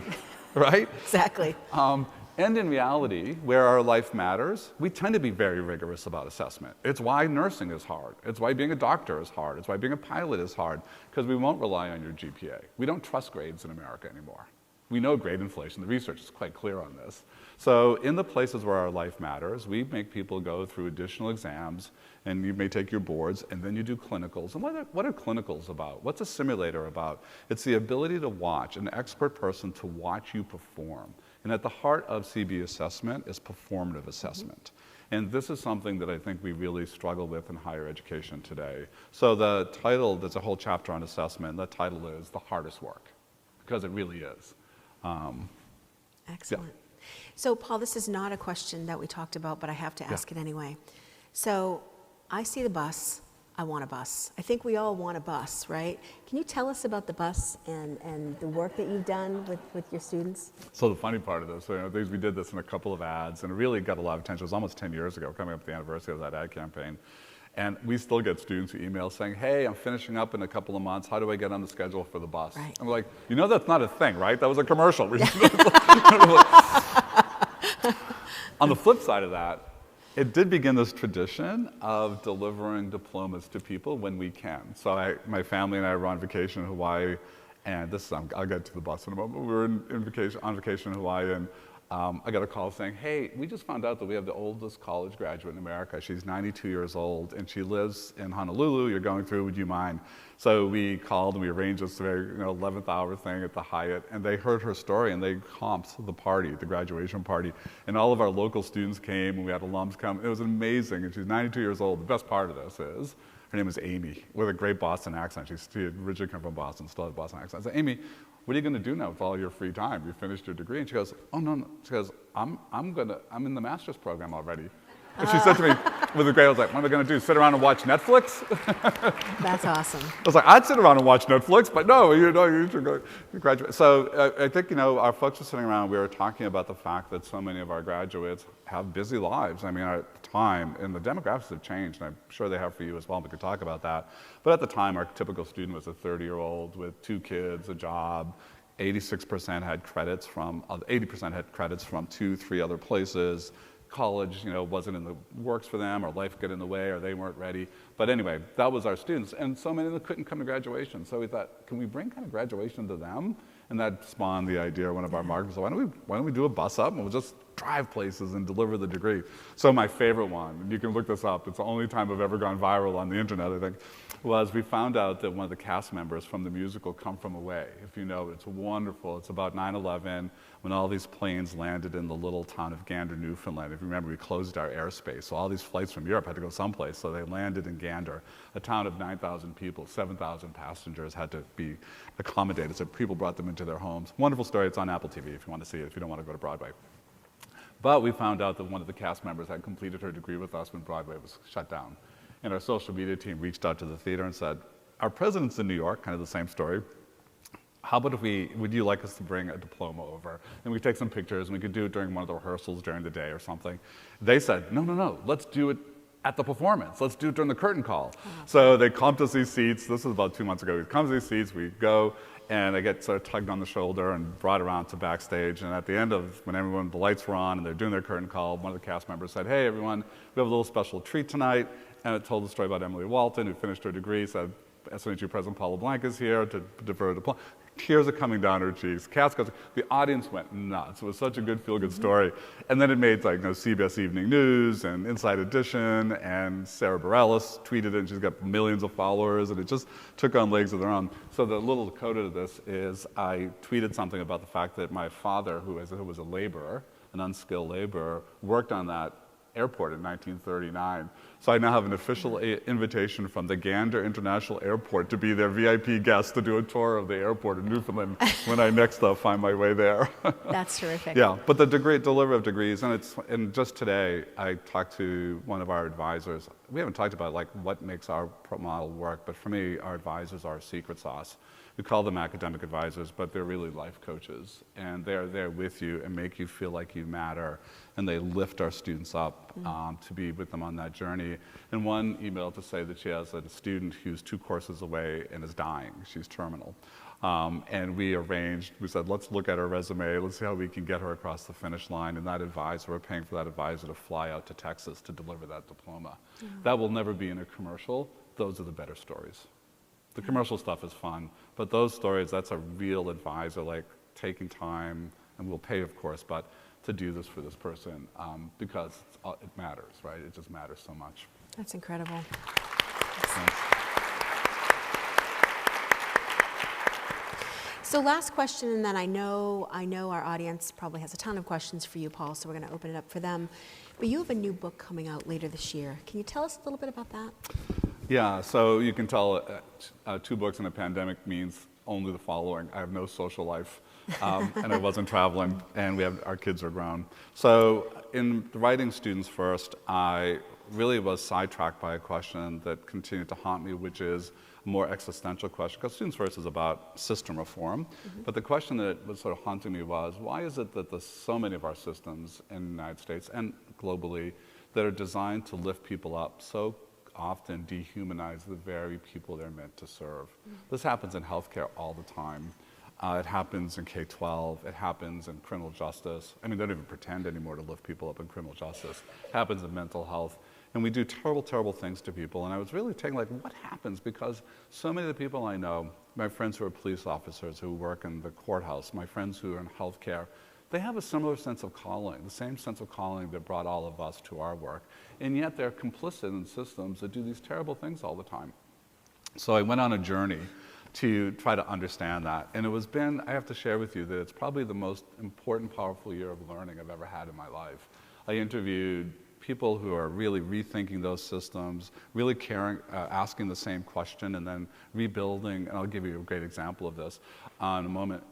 Right? Exactly. And in reality, where our life matters, we tend to be very rigorous about assessment. It's why nursing is hard. It's why being a doctor is hard. It's why being a pilot is hard, because we won't rely on your GPA. We don't trust grades in America anymore. We know grade inflation. The research is quite clear on this. So in the places where our life matters, we make people go through additional exams, and you may take your boards, and then you do clinicals. And what are clinicals about? What's a simulator about? It's the ability to watch, an expert person to watch you perform. And at the heart of CB assessment is performative assessment. And this is something that I think we really struggle with in higher education today. So the title, there's a whole chapter on assessment. The title is The Hardest Work, because it really is. Excellent. Yeah. So, Paul, this is not a question that we talked about, but I have to ask it anyway. So, I see the bus. I want a bus. I think we all want a bus, right? Can you tell us about the bus and the work that you've done with your students? So the funny part of this, we did this in a couple of ads, and it really got a lot of attention. It was almost 10 years ago, coming up to the anniversary of that ad campaign. And we still get students who email saying, hey, I'm finishing up in a couple of months. How do I get on the schedule for the bus? Right. I'm like, you know that's not a thing, right? That was a commercial. On the flip side of that, it did begin this tradition of delivering diplomas to people when we can. So my family and I were on vacation in Hawaii, and I'll get to the bus in a moment. We were on vacation in Hawaii, and I got a call saying, hey, we just found out that we have the oldest college graduate in America. She's 92 years old, and she lives in Honolulu. You're going through, would you mind? So we called, and we arranged this very 11th hour thing at the Hyatt, and they heard her story, and they comped the party, the graduation party. And all of our local students came, and we had alums come. It was amazing, and she's 92 years old. The best part of this is, her name is Amy, with a great Boston accent. She had originally come from Boston, still has a Boston accent. I said, Amy, what are you going to do now with all your free time? You finished your degree. And she goes, oh, no. She goes, I'm in the master's program already. And she said to me, with a great, I was like, what am I going to do, sit around and watch Netflix? That's awesome. I was like, I'd sit around and watch Netflix, but no, you should go graduate. So I think, our folks are sitting around, we were talking about the fact that so many of our graduates have busy lives. I mean, at the time, and the demographics have changed, and I'm sure they have for you as well, we could talk about that. But at the time, our typical student was a 30-year-old with 2 kids, a job. 86% had credits from, 80% had credits from 2, 3 other places. College, wasn't in the works for them, or life got in the way, or they weren't ready. But anyway, that was our students, and so many of them couldn't come to graduation. So we thought, can we bring kind of graduation to them? And that spawned the idea. One of our marketers said, why don't we do a bus up, and we'll just drive places and deliver the degree. So my favorite one, and you can look this up, it's the only time I've ever gone viral on the internet, I think, was we found out that one of the cast members from the musical Come From Away, if you know, it's wonderful. It's about 9/11, when all these planes landed in the little town of Gander, Newfoundland. If you remember, we closed our airspace, so all these flights from Europe had to go someplace, so they landed in Gander, a town of 9,000 people, 7,000 passengers had to be accommodated, so people brought them into their homes. Wonderful story, it's on Apple TV if you want to see it, if you don't want to go to Broadway. But we found out that one of the cast members had completed her degree with us when Broadway was shut down. And our social media team reached out to the theater and said, our president's in New York, kind of the same story. How about would you like us to bring a diploma over? And we could take some pictures, and we could do it during one of the rehearsals during the day or something. They said, no, let's do it at the performance. Let's do it during the curtain call. So they comped us these seats. This was about 2 months ago. We come to these seats, we go, and I get sort of tugged on the shoulder and brought around to backstage. And at the end of, when the lights were on and they're doing their curtain call, one of the cast members said, hey, everyone, we have a little special treat tonight. And it told the story about Emily Walton, who finished her degree, said, SNHU President Paul LeBlanc is here to defer to Paul. Tears are coming down her cheeks. Cass goes, the audience went nuts. It was such a good feel-good story. And then it made CBS Evening News and Inside Edition, and Sarah Bareilles tweeted it, and she's got millions of followers, and it just took on legs of their own. So the little coda to this is I tweeted something about the fact that my father, who was a laborer, an unskilled laborer, worked on that airport in 1939. So I now have an official invitation from the Gander International Airport to be their VIP guest to do a tour of the airport in Newfoundland when I next find my way there. That's terrific. Yeah, but the delivery of degrees, and just today I talked to one of our advisors. We haven't talked about what makes our model work, but for me, our advisors are a secret sauce. We call them academic advisors, but they're really life coaches, and they're there with you and make you feel like you matter, and they lift our students up to be with them on that journey. And one emailed to say that she has a student who's 2 courses away and is dying. She's terminal. And we said, let's look at her resume, let's see how we can get her across the finish line, and we're paying for that advisor to fly out to Texas to deliver that diploma. That will never be in a commercial. Those are the better stories. The commercial stuff is fun, but those stories, that's a real advisor, taking time, and we'll pay, of course, but to do this for this person because it matters, right? It just matters so much. That's incredible. So last question, and then I know our audience probably has a ton of questions for you, Paul, so we're going to open it up for them. But you have a new book coming out later this year. Can you tell us a little bit about that? Yeah, so you can tell 2 books in a pandemic means only the following. I have no social life, and I wasn't traveling, and our kids are grown. So in writing Students First, I really was sidetracked by a question that continued to haunt me, which is a more existential question, because Students First is about system reform. But the question that was sort of haunting me was, why is it that there's so many of our systems in the United States and globally that are designed to lift people up so often dehumanize the very people they're meant to serve? This happens in healthcare all the time. It happens in K-12. It happens in criminal justice. I mean, they don't even pretend anymore to lift people up in criminal justice. It happens in mental health. And we do terrible, terrible things to people. And I was really taking what happens? Because so many of the people I know, my friends who are police officers who work in the courthouse, my friends who are in healthcare, they have a similar sense of calling, the same sense of calling that brought all of us to our work. And yet they're complicit in systems that do these terrible things all the time. So I went on a journey to try to understand that. And I have to share with you that it's probably the most important, powerful year of learning I've ever had in my life. I interviewed people who are really rethinking those systems, really caring, asking the same question, and then rebuilding, and I'll give you a great example of this in a moment.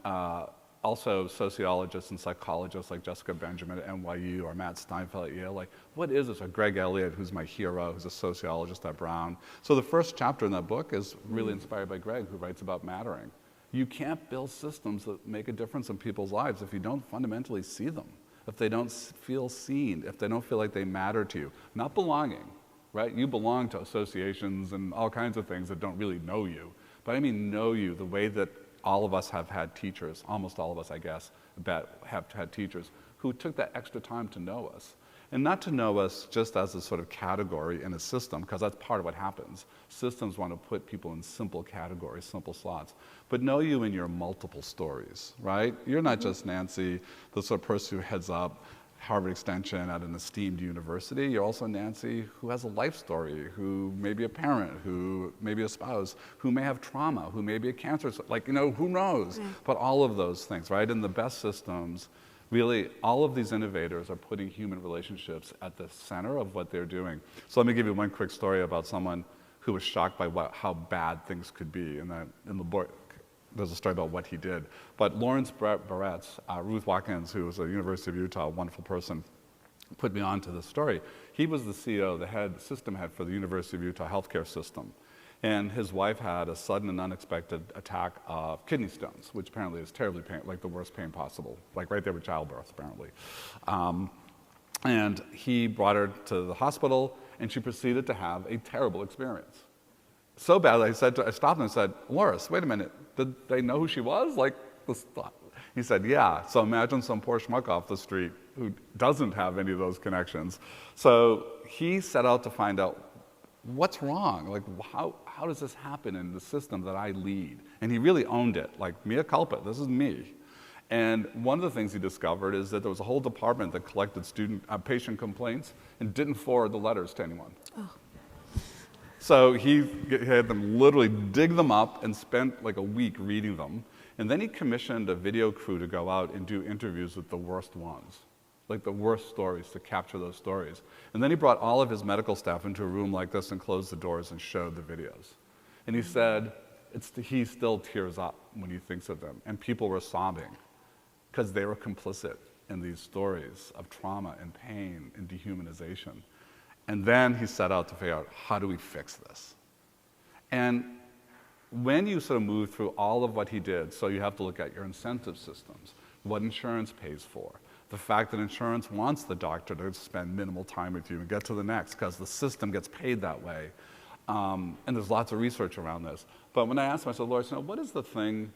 Also sociologists and psychologists like Jessica Benjamin at NYU or Matt Steinfeld at Yale, what is this? Or Greg Elliott, who's my hero, who's a sociologist at Brown. So the first chapter in that book is really inspired by Greg, who writes about mattering. You can't build systems that make a difference in people's lives if you don't fundamentally see them, if they don't feel seen, if they don't feel like they matter to you. Not belonging, right? You belong to associations and all kinds of things that don't really know you. But I mean know you the way that all of us have had teachers, almost all of us, I guess, have had teachers who took that extra time to know us. And not to know us just as a sort of category in a system, because that's part of what happens. Systems want to put people in simple categories, simple slots, but know you in your multiple stories, right? You're not just Nancy, the sort of person who heads up Harvard Extension at an esteemed university. You're also Nancy who has a life story, who may be a parent, who may be a spouse, who may have trauma, who may be a cancer, who knows? But all of those things, right? In the best systems, really, all of these innovators are putting human relationships at the center of what they're doing. So let me give you one quick story about someone who was shocked by how bad things could be. In the book, there's a story about what he did. But Lawrence Barrett's, Ruth Watkins, who was a University of Utah, a wonderful person, put me on to this story. He was the CEO, the system head for the University of Utah healthcare system. And his wife had a sudden and unexpected attack of kidney stones, which apparently is terribly pain, the worst pain possible, right there with childbirth, apparently. And he brought her to the hospital, and she proceeded to have a terrible experience. So bad, I stopped him and said, Loris, wait a minute, did they know who she was? He said, yeah. So imagine some poor schmuck off the street who doesn't have any of those connections. So he set out to find out what's wrong. how does this happen in the system that I lead? And he really owned it, like, mea culpa, this is me. And one of the things he discovered is that there was a whole department that collected patient complaints and didn't forward the letters to anyone. Oh. So he had them literally dig them up and spent like a week reading them. And then he commissioned a video crew to go out and do interviews with the worst ones, like the worst stories, to capture those stories. And then he brought all of his medical staff into a room like this and closed the doors and showed the videos. And he said, he still tears up when he thinks of them. And people were sobbing because they were complicit in these stories of trauma and pain and dehumanization. And then he set out to figure out, how do we fix this? And when you sort of move through all of what he did, so you have to look at your incentive systems, what insurance pays for, the fact that insurance wants the doctor to spend minimal time with you and get to the next because the system gets paid that way. And there's lots of research around this. But when I asked myself, Lord, what is the thing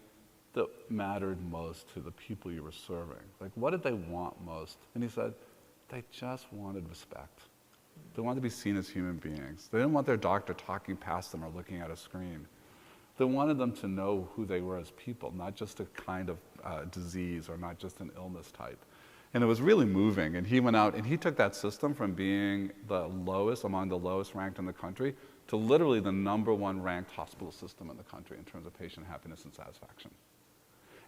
that mattered most to the people you were serving? Like, what did they want most? And he said, they just wanted respect. They wanted to be seen as human beings. They didn't want their doctor talking past them or looking at a screen. They wanted them to know who they were as people, not just a kind of disease or not just an illness type. And it was really moving. And he went out and he took that system from being the lowest, among the lowest ranked in the country, to literally the #1 ranked hospital system in the country in terms of patient happiness and satisfaction.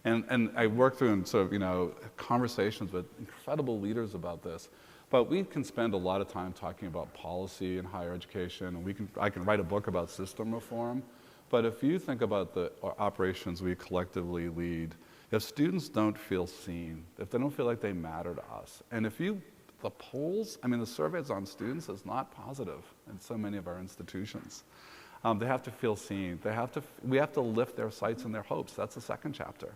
And I worked through sort of, conversations with incredible leaders about this. But we can spend a lot of time talking about policy in higher education, and I can write a book about system reform. But if you think about the operations we collectively lead, if students don't feel seen, if they don't feel like they matter to us, and the polls, the surveys on students is not positive in so many of our institutions. They have to feel seen. We have to lift their sights and their hopes. That's the second chapter.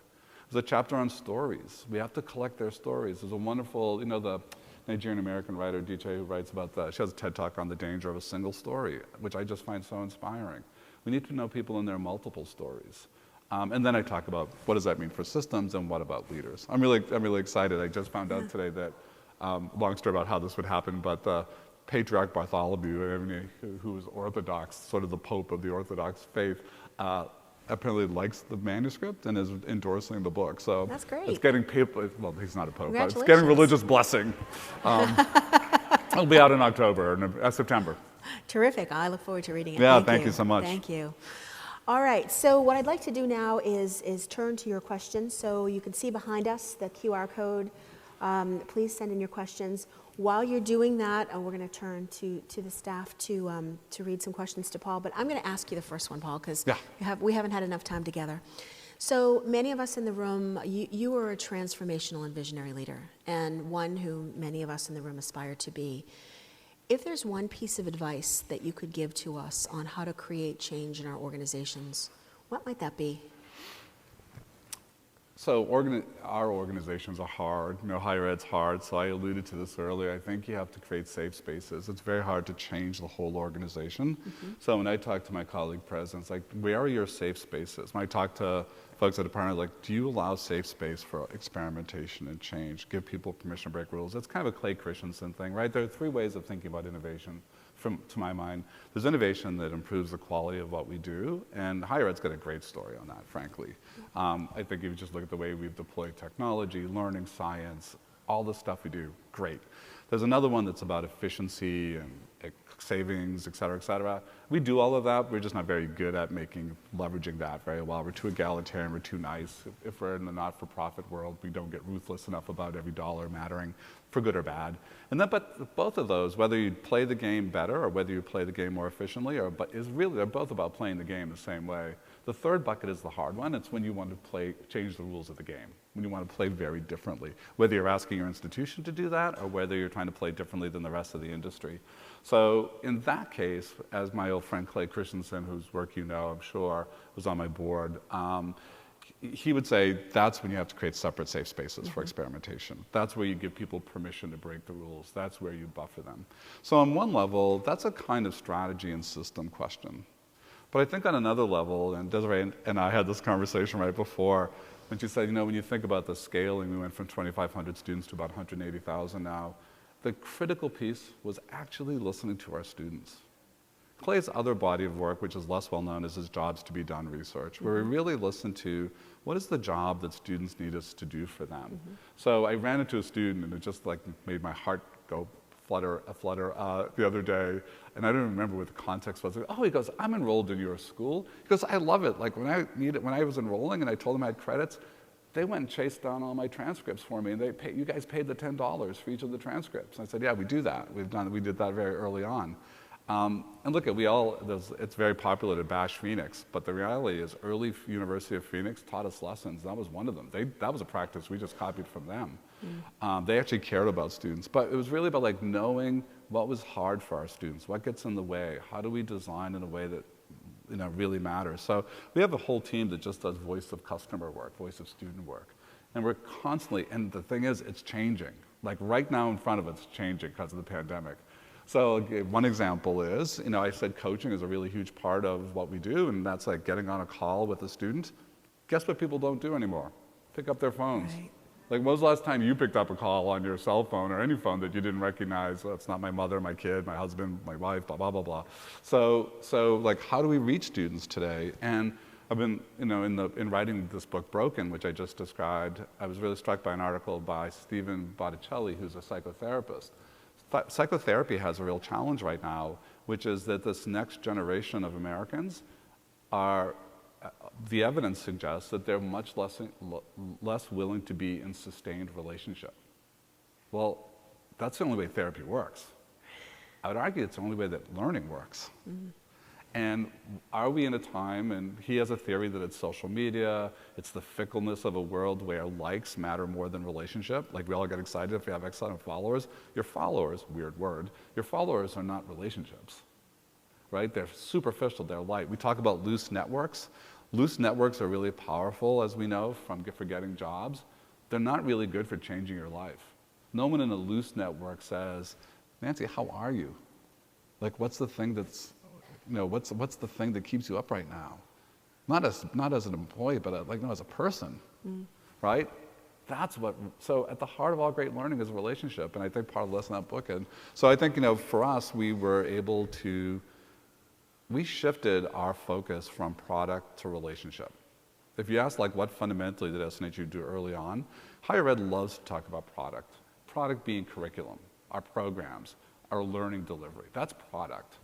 There's a chapter on stories. We have to collect their stories. There's a wonderful, the Nigerian-American writer, DJ, who writes about she has a TED Talk on the danger of a single story, which I just find so inspiring. We need to know people in their multiple stories. And then I talk about what does that mean for systems and what about leaders. I'm really excited. I just found out today that, long story about how this would happen, but Patriarch Bartholomew, who was Orthodox, sort of the Pope of the Orthodox faith, apparently likes the manuscript and is endorsing the book. So that's great. It's getting people, well, he's not a pope, but it's getting religious blessing. It'll be out in September. Terrific. I look forward to reading it. Yeah, thank you so much. Thank you. All right, so what I'd like to do now is turn to your questions. So you can see behind us the QR code. Please send in your questions. While you're doing that, we're going to turn to the staff to read some questions to Paul. But I'm going to ask you the first one, Paul, because we haven't had enough time together. So many of us in the room, you are a transformational and visionary leader, and one who many of us in the room aspire to be. If there's one piece of advice that you could give to us on how to create change in our organizations, what might that be? So our organizations are hard. Higher ed's hard. So I alluded to this earlier. I think you have to create safe spaces. It's very hard to change the whole organization. Mm-hmm. So when I talk to my colleague presidents, like, where are your safe spaces? When I talk to folks at the department, like, do you allow safe space for experimentation and change? Give people permission to break rules. It's kind of a Clay Christensen thing, right? There are 3 ways of thinking about innovation. To my mind, there's innovation that improves the quality of what we do, and higher ed's got a great story on that, frankly. I think if you just look at the way we've deployed technology, learning science, all the stuff we do, great. There's another one that's about efficiency and savings, et cetera, et cetera. We do all of that. We're just not very good at leveraging that very well. We're too egalitarian. We're too nice. If we're in the not-for-profit world, we don't get ruthless enough about every dollar mattering, for good or bad. And then, but both of those, whether you play the game better or whether you play the game more efficiently, they're both about playing the game the same way. The third bucket is the hard one. It's when you want to change the rules of the game, when you want to play very differently, whether you're asking your institution to do that or whether you're trying to play differently than the rest of the industry. So in that case, as my old friend Clay Christensen, whose work I'm sure, was on my board, he would say that's when you have to create separate safe spaces for experimentation. That's where you give people permission to break the rules. That's where you buffer them. So on one level, that's a kind of strategy and system question. But I think on another level, and Desiree and I had this conversation right before, when she said, when you think about the scaling, we went from 2,500 students to about 180,000 now. The critical piece was actually listening to our students. Clay's other body of work, which is less well known, is his Jobs to be Done research, where we really listen to what is the job that students need us to do for them. So I ran into a student, and it just like made my heart go flutter the other day, and I don't remember what the context was. Oh, he goes, I'm enrolled in your school. He goes, I love it. Like when I was enrolling and I told them I had credits, they went and chased down all my transcripts for me, and you guys paid the $10 for each of the transcripts. And I said, yeah, we do that. We did that very early on. And look, it's very popular to bash Phoenix, but the reality is early University of Phoenix taught us lessons. That was one of them. That was a practice we just copied from them. They actually cared about students, but it was really about like knowing what was hard for our students, what gets in the way, how do we design in a way that really matters. So we have a whole team that just does voice of customer work, voice of student work. And we're constantly, and the thing is, it's changing. Like right now in front of us, it's changing because of the pandemic. So one example is, I said coaching is a really huge part of what we do, and that's like getting on a call with a student. Guess what people don't do anymore? Pick up their phones. Right. Like, when was the last time you picked up a call on your cell phone or any phone that you didn't recognize? Well, it's not my mother, my kid, my husband, my wife, blah, blah, blah, blah. So like, how do we reach students today? And I've been, in writing this book, Broken, which I just described, I was really struck by an article by Stephen Botticelli, who's a psychotherapist. Psychotherapy has a real challenge right now, which is that this next generation of Americans the evidence suggests that they're much less willing to be in sustained relationship. Well, that's the only way therapy works. I would argue it's the only way that learning works. And are we in a time, and he has a theory that it's social media, it's the fickleness of a world where likes matter more than relationship. Like we all get excited if we have X amount of followers. Your followers, weird word, your followers are not relationships, right? They're superficial, they're light. We talk about loose networks. Loose networks are really powerful, as we know, for getting jobs. They're not really good for changing your life. No one in a loose network says, Nancy, how are you? Like, what's the thing that's, what's the thing that keeps you up right now? Not as an employee, but as a person, right? So at the heart of all great learning is a relationship, and I think part of the lesson in that book. And so I think, for us, we shifted our focus from product to relationship. If you ask, what fundamentally did SNHU do early on, higher ed loves to talk about product. Product being curriculum, our programs, our learning delivery. That's product.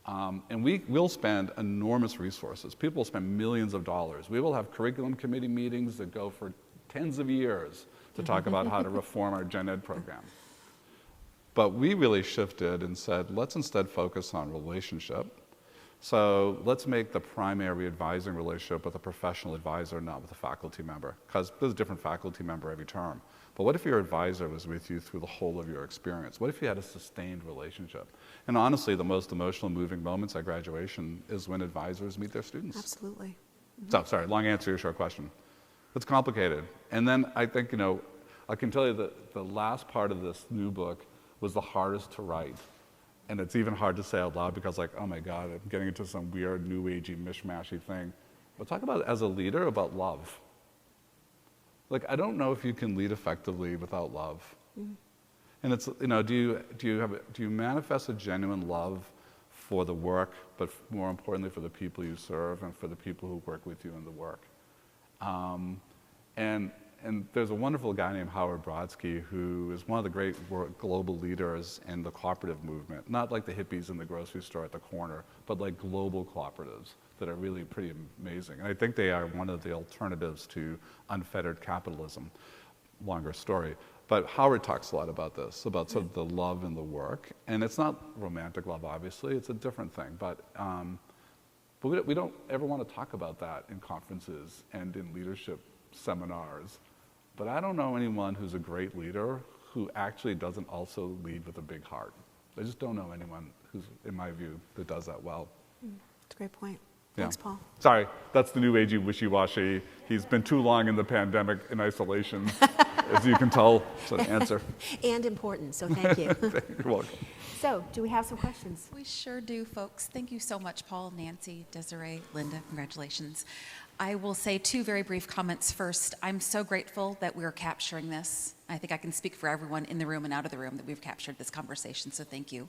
And we'll spend enormous resources. People will spend millions of dollars. We will have curriculum committee meetings that go for tens of years to talk about how to reform our gen ed program. But we really shifted and said, let's instead focus on relationship. So let's make the primary advising relationship with a professional advisor, not with a faculty member, because there's a different faculty member every term. But what if your advisor was with you through the whole of your experience? What if you had a sustained relationship? And honestly, the most emotional, moving moments at graduation is when advisors meet their students. Absolutely. So, sorry, long answer to your short question. It's complicated. And then I think, I can tell you that the last part of this new book was the hardest to write. And it's even hard to say out loud because oh my God, I'm getting into some weird new agey mishmashy thing. But talk about, as a leader, about love. I don't know if you can lead effectively without love. And it's, do you manifest a genuine love for the work, but more importantly for the people you serve and for the people who work with you in the work? And there's a wonderful guy named Howard Brodsky who is one of the great global leaders in the cooperative movement. Not like the hippies in the grocery store at the corner, but like global cooperatives that are really pretty amazing. And I think they are one of the alternatives to unfettered capitalism. Longer story. But Howard talks a lot about this, about sort of the love in the work. And it's not romantic love, obviously. It's a different thing. But we don't ever want to talk about that in conferences and in leadership seminars. But I don't know anyone who's a great leader who actually doesn't also lead with a big heart. I just don't know anyone who's, in my view, that does that well. That's a great point. Yeah. Thanks, Paul. Sorry, that's the new agey wishy-washy. He's been too long in the pandemic in isolation, as you can tell. So answer. And important, so thank you. You're welcome. So, do we have some questions? We sure do, folks. Thank you so much, Paul, Nancy, Desiree, Linda. Congratulations. I will say two very brief comments first. I'm so grateful that we are capturing this. I think I can speak for everyone in the room and out of the room that we've captured this conversation, so thank you.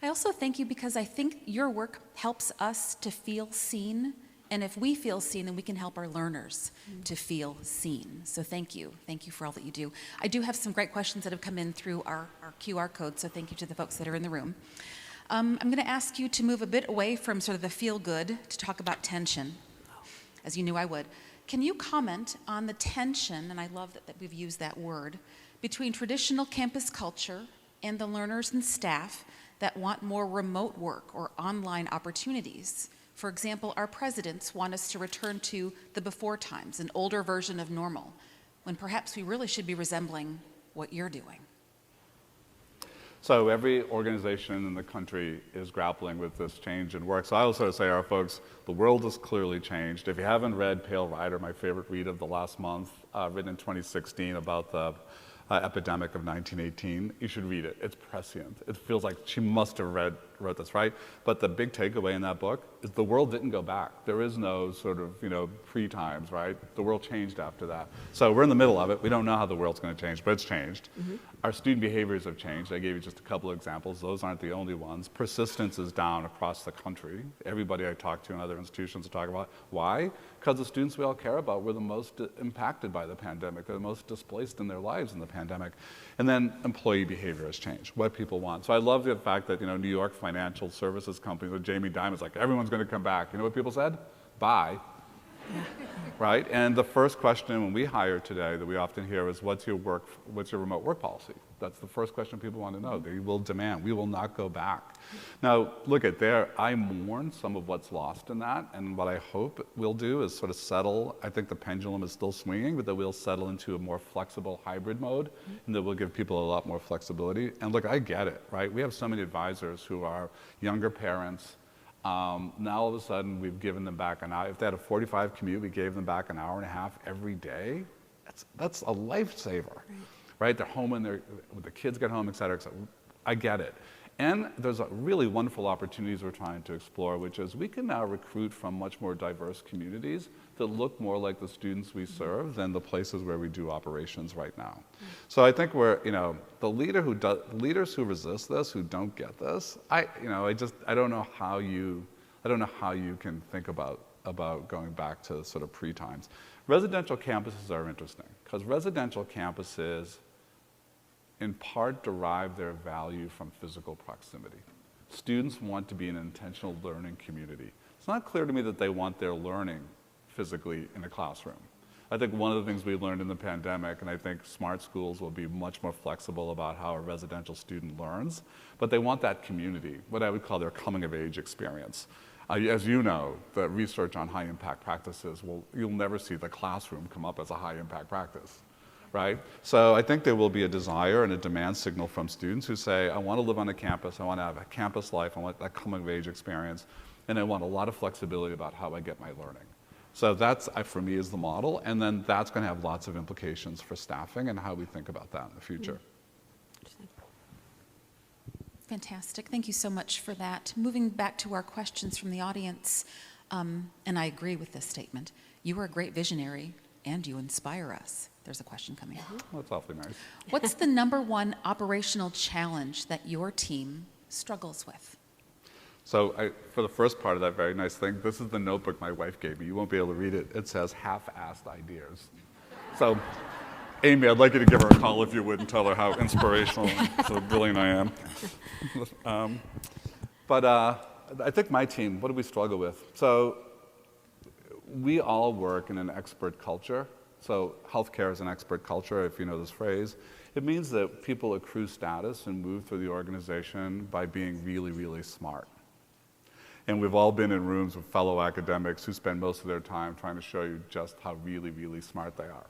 I also thank you because I think your work helps us to feel seen. And if we feel seen, then we can help our learners to feel seen. So thank you. Thank you for all that you do. I do have some great questions that have come in through our QR code, so thank you to the folks that are in the room. I'm going to ask you to move a bit away from sort of the feel-good to talk about tension, as you knew I would. Can you comment on the tension, and I love that we've used that word, between traditional campus culture and the learners and staff that want more remote work or online opportunities? For example, our presidents want us to return to the before times, an older version of normal, when perhaps we really should be resembling what you're doing. So every organization in the country is grappling with this change in work. So I also say to our folks, the world has clearly changed. If you haven't read Pale Rider, my favorite read of the last month, written in 2016 about the epidemic of 1918, you should read it. It's prescient. It feels like she must have wrote this, right? But the big takeaway in that book is the world didn't go back. There is no sort of, pre-times, right? The world changed after that. So we're in the middle of it. We don't know how the world's going to change, but it's changed. Mm-hmm. Our student behaviors have changed. I gave you just a couple of examples. Those aren't the only ones. Persistence is down across the country. Everybody I talk to in other institutions are talking about. Why? Because the students we all care about were the most impacted by the pandemic. They're the most displaced in their lives in the pandemic. And then employee behavior has changed, what people want. So I love the fact that, New York financial services companies with Jamie Dimon's like, everyone's going to come back. You know what people said? Bye. Yeah. Right? And the first question when we hire today that we often hear is, what's your remote work policy? That's the first question people want to know. They will demand, we will not go back. Now, look at there, I mourn some of what's lost in that, and what I hope we'll do is sort of settle. I think the pendulum is still swinging, but that we'll settle into a more flexible hybrid mode, and that we'll give people a lot more flexibility. And look, I get it, right? We have so many advisors who are younger parents. Now all of a sudden we've given them back an hour. If they had a 45 commute, we gave them back an hour and a half every day. That's a lifesaver, right? They're home when the kids get home, et cetera, et cetera. I get it. And there's a really wonderful opportunities we're trying to explore, which is we can now recruit from much more diverse communities that look more like the students we serve than the places where we do operations right now. So I think we're, the leaders who resist this, who don't get this, I don't know how you can think about going back to sort of pre-times. Residential campuses are interesting because residential campuses in part derive their value from physical proximity. Students want to be in an intentional learning community. It's not clear to me that they want their learning physically in a classroom. I think one of the things we learned in the pandemic, and I think smart schools will be much more flexible about how a residential student learns, but they want that community, what I would call their coming of age experience. As you know, the research on high impact practices, you'll never see the classroom come up as a high impact practice. Right? So I think there will be a desire and a demand signal from students who say, I want to live on a campus, I want to have a campus life, I want that coming of age experience, and I want a lot of flexibility about how I get my learning. So that's, for me, is the model, and then that's going to have lots of implications for staffing and how we think about that in the future. Fantastic. Thank you so much for that. Moving back to our questions from the audience, and I agree with this statement. You are a great visionary, and you inspire us. There's a question coming. Well, that's awfully nice. What's the number one operational challenge that your team struggles with? So for the first part of that very nice thing, this is the notebook my wife gave me. You won't be able to read it. It says half-assed ideas. So Amy, I'd like you to give her a call if you would and tell her how inspirational and so brilliant I am. But I think my team, what do we struggle with? So we all work in an expert culture. So healthcare is an expert culture, if you know this phrase. It means that people accrue status and move through the organization by being really, really smart. And we've all been in rooms with fellow academics who spend most of their time trying to show you just how really, really smart they are.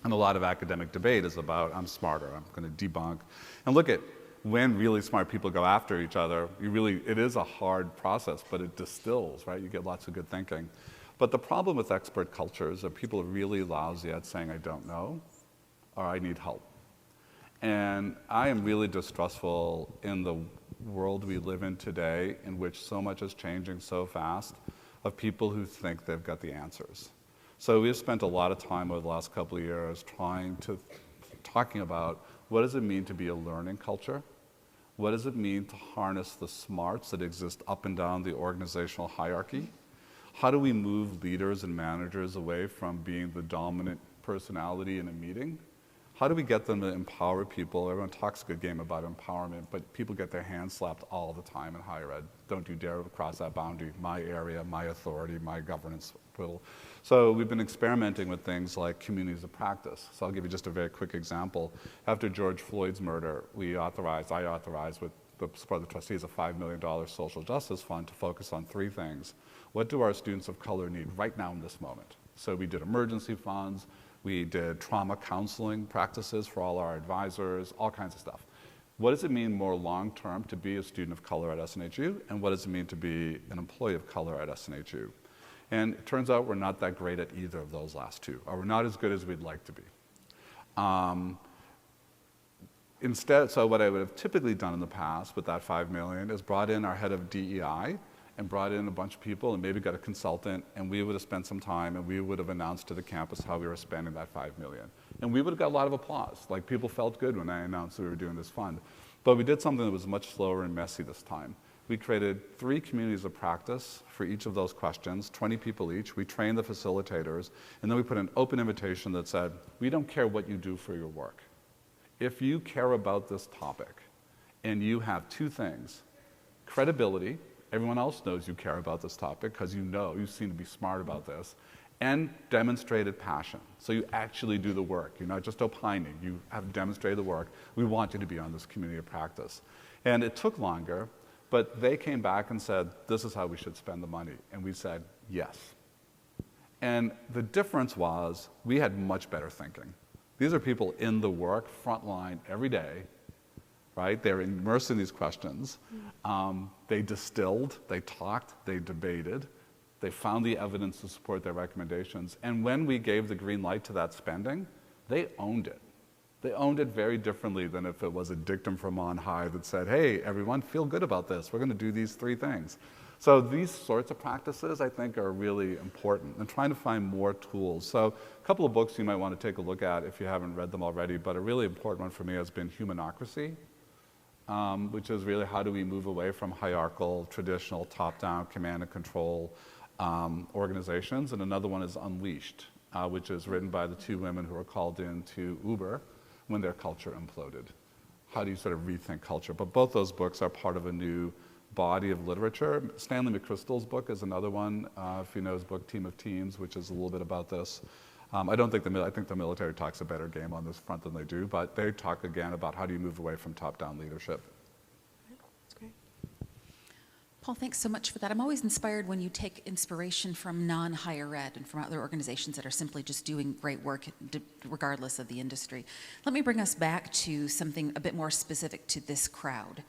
And a lot of academic debate is about, I'm smarter, I'm going to debunk. And look at when really smart people go after each other, it is a hard process, but it distills, right? You get lots of good thinking. But the problem with expert culture is that people are really lousy at saying, I don't know, or I need help. And I am really distrustful in the world we live in today, in which so much is changing so fast, of people who think they've got the answers. So we've spent a lot of time over the last couple of years talking about what does it mean to be a learning culture? What does it mean to harness the smarts that exist up and down the organizational hierarchy? How do we move leaders and managers away from being the dominant personality in a meeting? How do we get them to empower people? Everyone talks a good game about empowerment, but people get their hands slapped all the time in higher ed. Don't you dare cross that boundary. My area, my authority, my governance. So we've been experimenting with things like communities of practice. So I'll give you just a very quick example. After George Floyd's murder, I authorized with the support of the trustees a $5 million social justice fund to focus on three things. What do our students of color need right now in this moment? So we did emergency funds, we did trauma counseling practices for all our advisors, all kinds of stuff. What does it mean more long-term to be a student of color at SNHU, and what does it mean to be an employee of color at SNHU? And it turns out we're not that great at either of those last two, or we're not as good as we'd like to be. Instead, so what I would have typically done in the past with that $5 million is brought in our head of DEI and brought in a bunch of people and maybe got a consultant, and we would have spent some time and we would have announced to the campus how we were spending that $5 million. And we would have got a lot of applause. Like, people felt good when I announced that we were doing this fund. But we did something that was much slower and messy this time. We created 3 communities of practice for each of those questions, 20 people each. We trained the facilitators, and then we put an open invitation that said, we don't care what you do for your work. If you care about this topic and you have 2 things, credibility, everyone else knows you care about this topic because you seem to be smart about this, and demonstrated passion. So you actually do the work. You're not just opining, you have demonstrated the work. We want you to be on this community of practice. And it took longer, but they came back and said, this is how we should spend the money. And we said, yes. And the difference was we had much better thinking. These are people in the work, frontline, every day, right? They're immersed in these questions. They distilled, they talked, they debated, they found the evidence to support their recommendations. And when we gave the green light to that spending, they owned it. They owned it very differently than if it was a dictum from on high that said, hey, everyone, feel good about this. We're going to do these 3 things. So these sorts of practices, I think, are really important, and trying to find more tools. So a couple of books you might want to take a look at if you haven't read them already, but a really important one for me has been Humanocracy, which is really how do we move away from hierarchical, traditional, top-down, command and control organizations. And another one is Unleashed, which is written by the 2 women who were called in to Uber when their culture imploded. How do you sort of rethink culture? But both those books are part of a new body of literature. Stanley McChrystal's book is another one, if you know his book, Team of Teams, which is a little bit about this. I think the military talks a better game on this front than they do, but they talk again about how do you move away from top-down leadership. That's great. Paul, thanks so much for that. I'm always inspired when you take inspiration from non-higher ed and from other organizations that are simply just doing great work regardless of the industry. Let me bring us back to something a bit more specific to this crowd.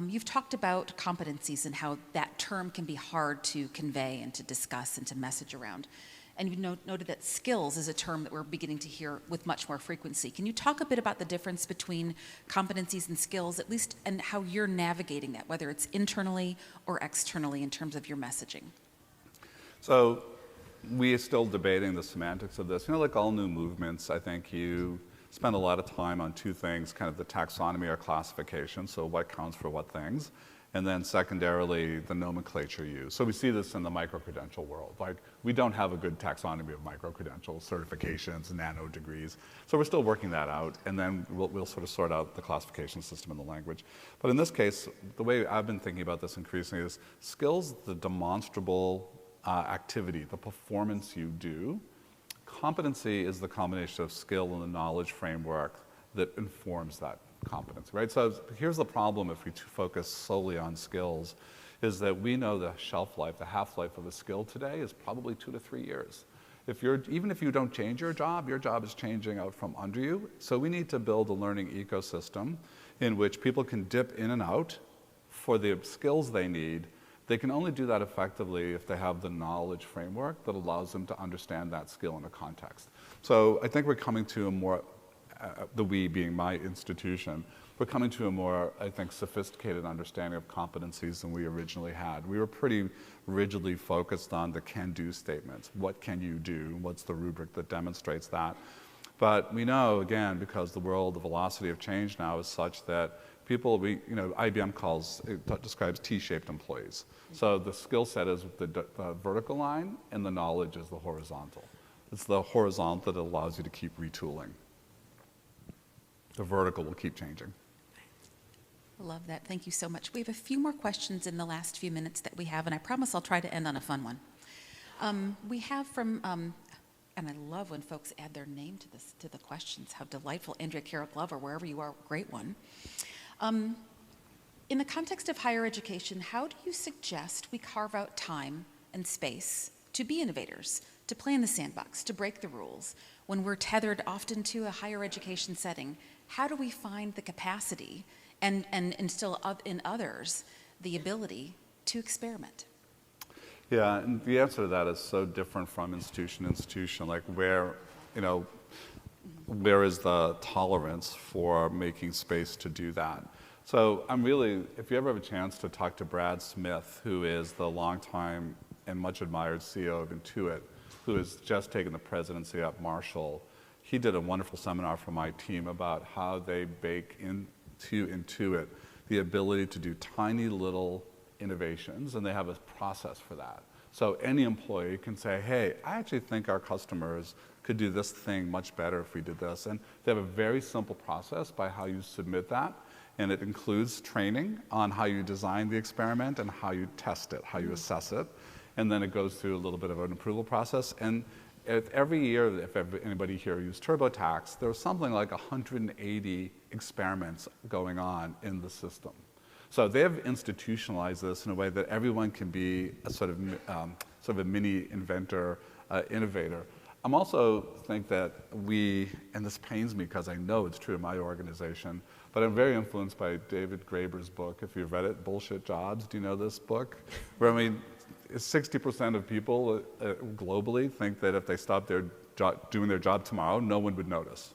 You've talked about competencies and how that term can be hard to convey and to discuss and to message around. And you noted that skills is a term that we're beginning to hear with much more frequency. Can you talk a bit about the difference between competencies and skills, at least, and how you're navigating that, whether it's internally or externally in terms of your messaging? So we are still debating the semantics of this. Like all new movements, I think you spend a lot of time on 2 things, kind of the taxonomy or classification, so what counts for what things, and then secondarily, the nomenclature used. So we see this in the micro-credential world. Like, we don't have a good taxonomy of micro-credentials, certifications, nano degrees. So we're still working that out, and then we'll sort of sort out the classification system in the language. But in this case, the way I've been thinking about this increasingly is skills, the demonstrable activity, the performance you do. Competency is the combination of skill and the knowledge framework that informs that competence, right? So here's the problem if we focus solely on skills, is that we know the shelf life, the half-life of a skill today is probably 2 to 3 years. Even if you don't change your job is changing out from under you. So we need to build a learning ecosystem in which people can dip in and out for the skills they need. They can only do that effectively if they have the knowledge framework that allows them to understand that skill in a context. So I think we're coming to a more, the we being my institution, we're coming to a more, I think, sophisticated understanding of competencies than we originally had. We were pretty rigidly focused on the can-do statements. What can you do? What's the rubric that demonstrates that? But we know, again, because the velocity of change now is such that people, IBM describes T-shaped employees. So the skill set is the vertical line, and the knowledge is the horizontal. It's the horizontal that allows you to keep retooling. The vertical will keep changing. Love that. Thank you so much. We have a few more questions in the last few minutes that we have, and I promise I'll try to end on a fun one. We have from, and I love when folks add their name to the questions. How delightful. Andrea Carroll Glover, wherever you are, great one. In the context of higher education, how do you suggest we carve out time and space to be innovators, to play in the sandbox, to break the rules, when we're tethered often to a higher education setting? How do we find the capacity and instill in others the ability to experiment? Yeah, and the answer to that is so different from institution to institution. Like where is the tolerance for making space to do that? So if you ever have a chance to talk to Brad Smith, who is the longtime and much admired CEO of Intuit, who has just taken the presidency at Marshall, he did a wonderful seminar for my team about how they bake into Intuit the ability to do tiny little innovations, and they have a process for that. So any employee can say, hey, I actually think our customers could do this thing much better if we did this. And they have a very simple process by how you submit that, and it includes training on how you design the experiment and how you test it, how you assess it. And then it goes through a little bit of an approval process. And every year, if anybody here used TurboTax, there was something like 180 experiments going on in the system. So they have institutionalized this in a way that everyone can be a sort of a mini inventor, innovator. I'm also think that and this pains me because I know it's true in my organization, but I'm very influenced by David Graeber's book. If you've read it, Bullshit Jobs, do you know this book? Where 60% of people globally think that if they stopped doing their job tomorrow, no one would notice.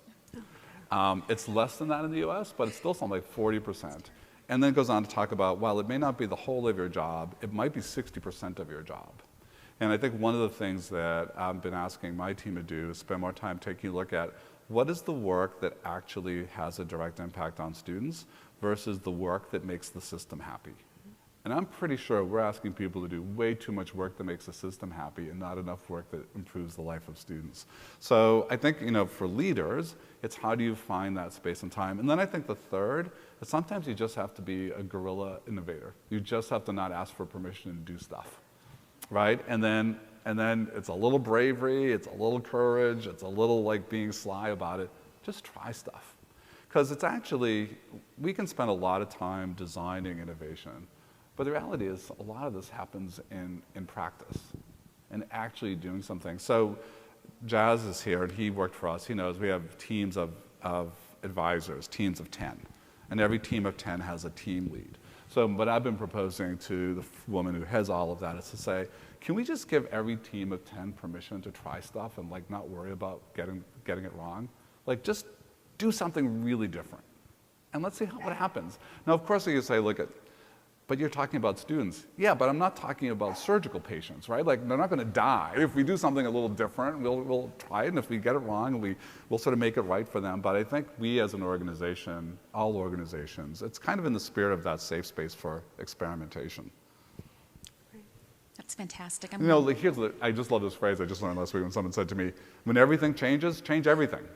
It's less than that in the US, but it's still something like 40%. And then it goes on to talk about, while it may not be the whole of your job, it might be 60% of your job. And I think one of the things that I've been asking my team to do is spend more time taking a look at what is the work that actually has a direct impact on students versus the work that makes the system happy. And I'm pretty sure we're asking people to do way too much work that makes the system happy and not enough work that improves the life of students. So I think, for leaders, it's how do you find that space and time? And then I think the third is sometimes you just have to be a guerrilla innovator. You just have to not ask for permission to do stuff, right? And then it's a little bravery, it's a little courage, it's a little like being sly about it. Just try stuff. Because it's actually, we can spend a lot of time designing innovation, but the reality is a lot of this happens in practice and actually doing something. So Jazz is here and he worked for us. He knows we have teams of advisors, teams of 10. And every team of 10 has a team lead. So what I've been proposing to the woman who has all of that is to say, can we just give every team of 10 permission to try stuff and not worry about getting it wrong? Just do something really different. And let's see what happens. Now, of course, you can say, but you're talking about students. Yeah, but I'm not talking about surgical patients, right? They're not going to die. If we do something a little different, we'll try it, and if we get it wrong, we'll sort of make it right for them. But I think we as an organization, all organizations, it's kind of in the spirit of that safe space for experimentation. That's fantastic. I just love this phrase I just learned last week when someone said to me, when everything changes, change everything.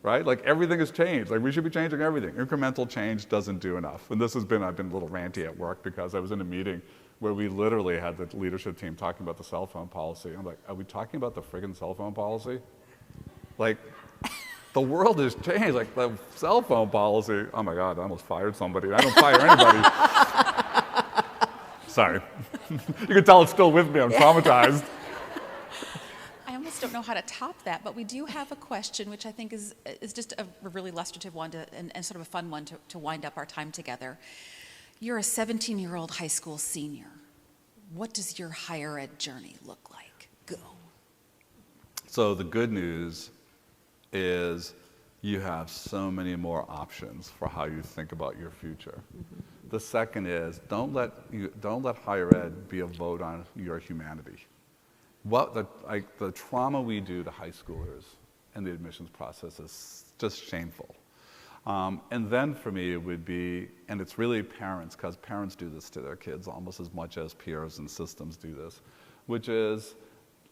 Right? Everything has changed. We should be changing everything. Incremental change doesn't do enough. And I've been a little ranty at work because I was in a meeting where we literally had the leadership team talking about the cell phone policy. I'm like, are we talking about the friggin' cell phone policy? The world has changed. The cell phone policy, oh my God, I almost fired somebody. I don't fire anybody. Sorry. You can tell it's still with me. I'm traumatized. I almost don't know how to top that, but we do have a question, which I think is just a really illustrative one and sort of a fun one to wind up our time together. You're a 17-year-old high school senior. What does your higher ed journey look like? Go. So the good news is you have so many more options for how you think about your future. Mm-hmm. The second is don't let higher ed be a vote on your humanity. The trauma we do to high schoolers in the admissions process is just shameful. And then for me, it would be, and it's really parents, because parents do this to their kids almost as much as peers and systems do this, which is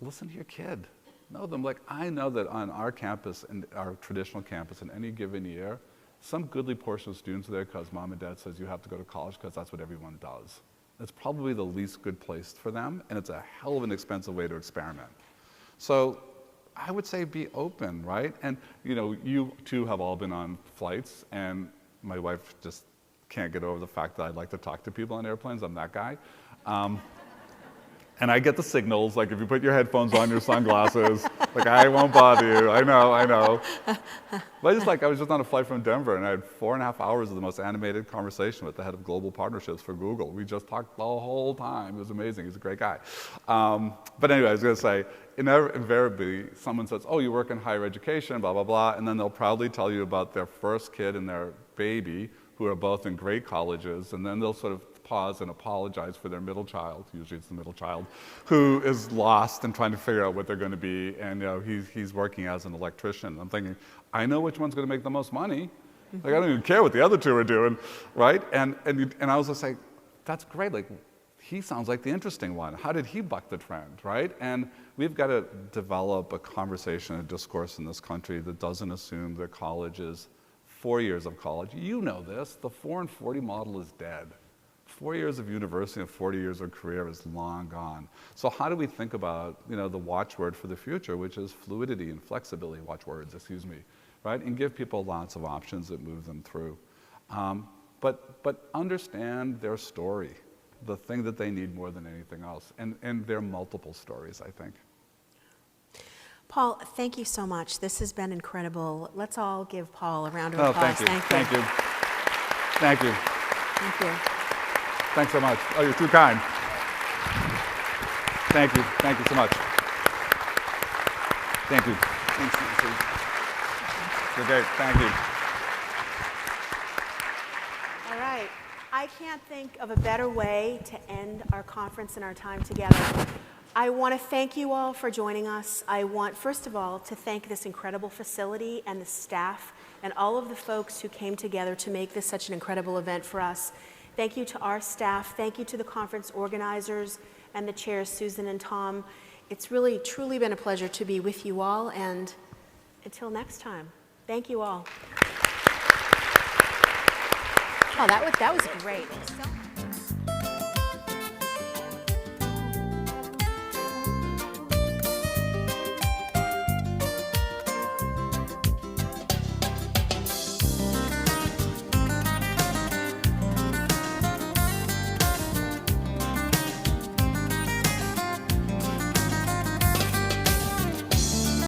listen to your kid. Know them. Like, I know that on our campus, and our traditional campus, in any given year, some goodly portion of students are there because mom and dad says you have to go to college because that's what everyone does. It's probably the least good place for them, and it's a hell of an expensive way to experiment. So I would say be open, right? And you two have all been on flights, and my wife just can't get over the fact that I like to talk to people on airplanes. I'm that guy. And I get the signals, like if you put your headphones on, your sunglasses, like I won't bother you. I know. But I was just on a flight from Denver, and I had 4.5 hours of the most animated conversation with the head of global partnerships for Google. We just talked the whole time. It was amazing. He's a great guy. But anyway, I was going to say, invariably, someone says, oh, you work in higher education, blah, blah, blah, and then they'll proudly tell you about their first kid and their baby, who are both in great colleges, and then they'll sort of pause and apologize for their middle child, usually it's the middle child, who is lost and trying to figure out what they're going to be, and he's working as an electrician. I'm thinking, I know which one's going to make the most money. Like, I don't even care what the other two are doing, right? And I was just like, that's great. Like, he sounds like the interesting one. How did he buck the trend, right? And we've got to develop a conversation, a discourse in this country that doesn't assume that college is 4 years of college. You know this. The 4 and 40 model is dead. 4 years of university and 40 years of career is long gone. So how do we think about, the watchword for the future, which is fluidity and flexibility, right? And give people lots of options that move them through. But understand their story, the thing that they need more than anything else. And there are multiple stories, I think. Paul, thank you so much. This has been incredible. Let's all give Paul a round of applause. Thank you. Thank you. Thank you. Thank you. Thanks so much. Oh, you're too kind. Thank you. Thank you so much. Thank you. Thanks, Nancy. You're great. Thank you. All right. I can't think of a better way to end our conference and our time together. I want to thank you all for joining us. I want, first of all, to thank this incredible facility and the staff and all of the folks who came together to make this such an incredible event for us. Thank you to our staff. Thank you to the conference organizers and the chairs, Susan and Tom. It's really, truly been a pleasure to be with you all, and until next time, thank you all. Oh, that was great.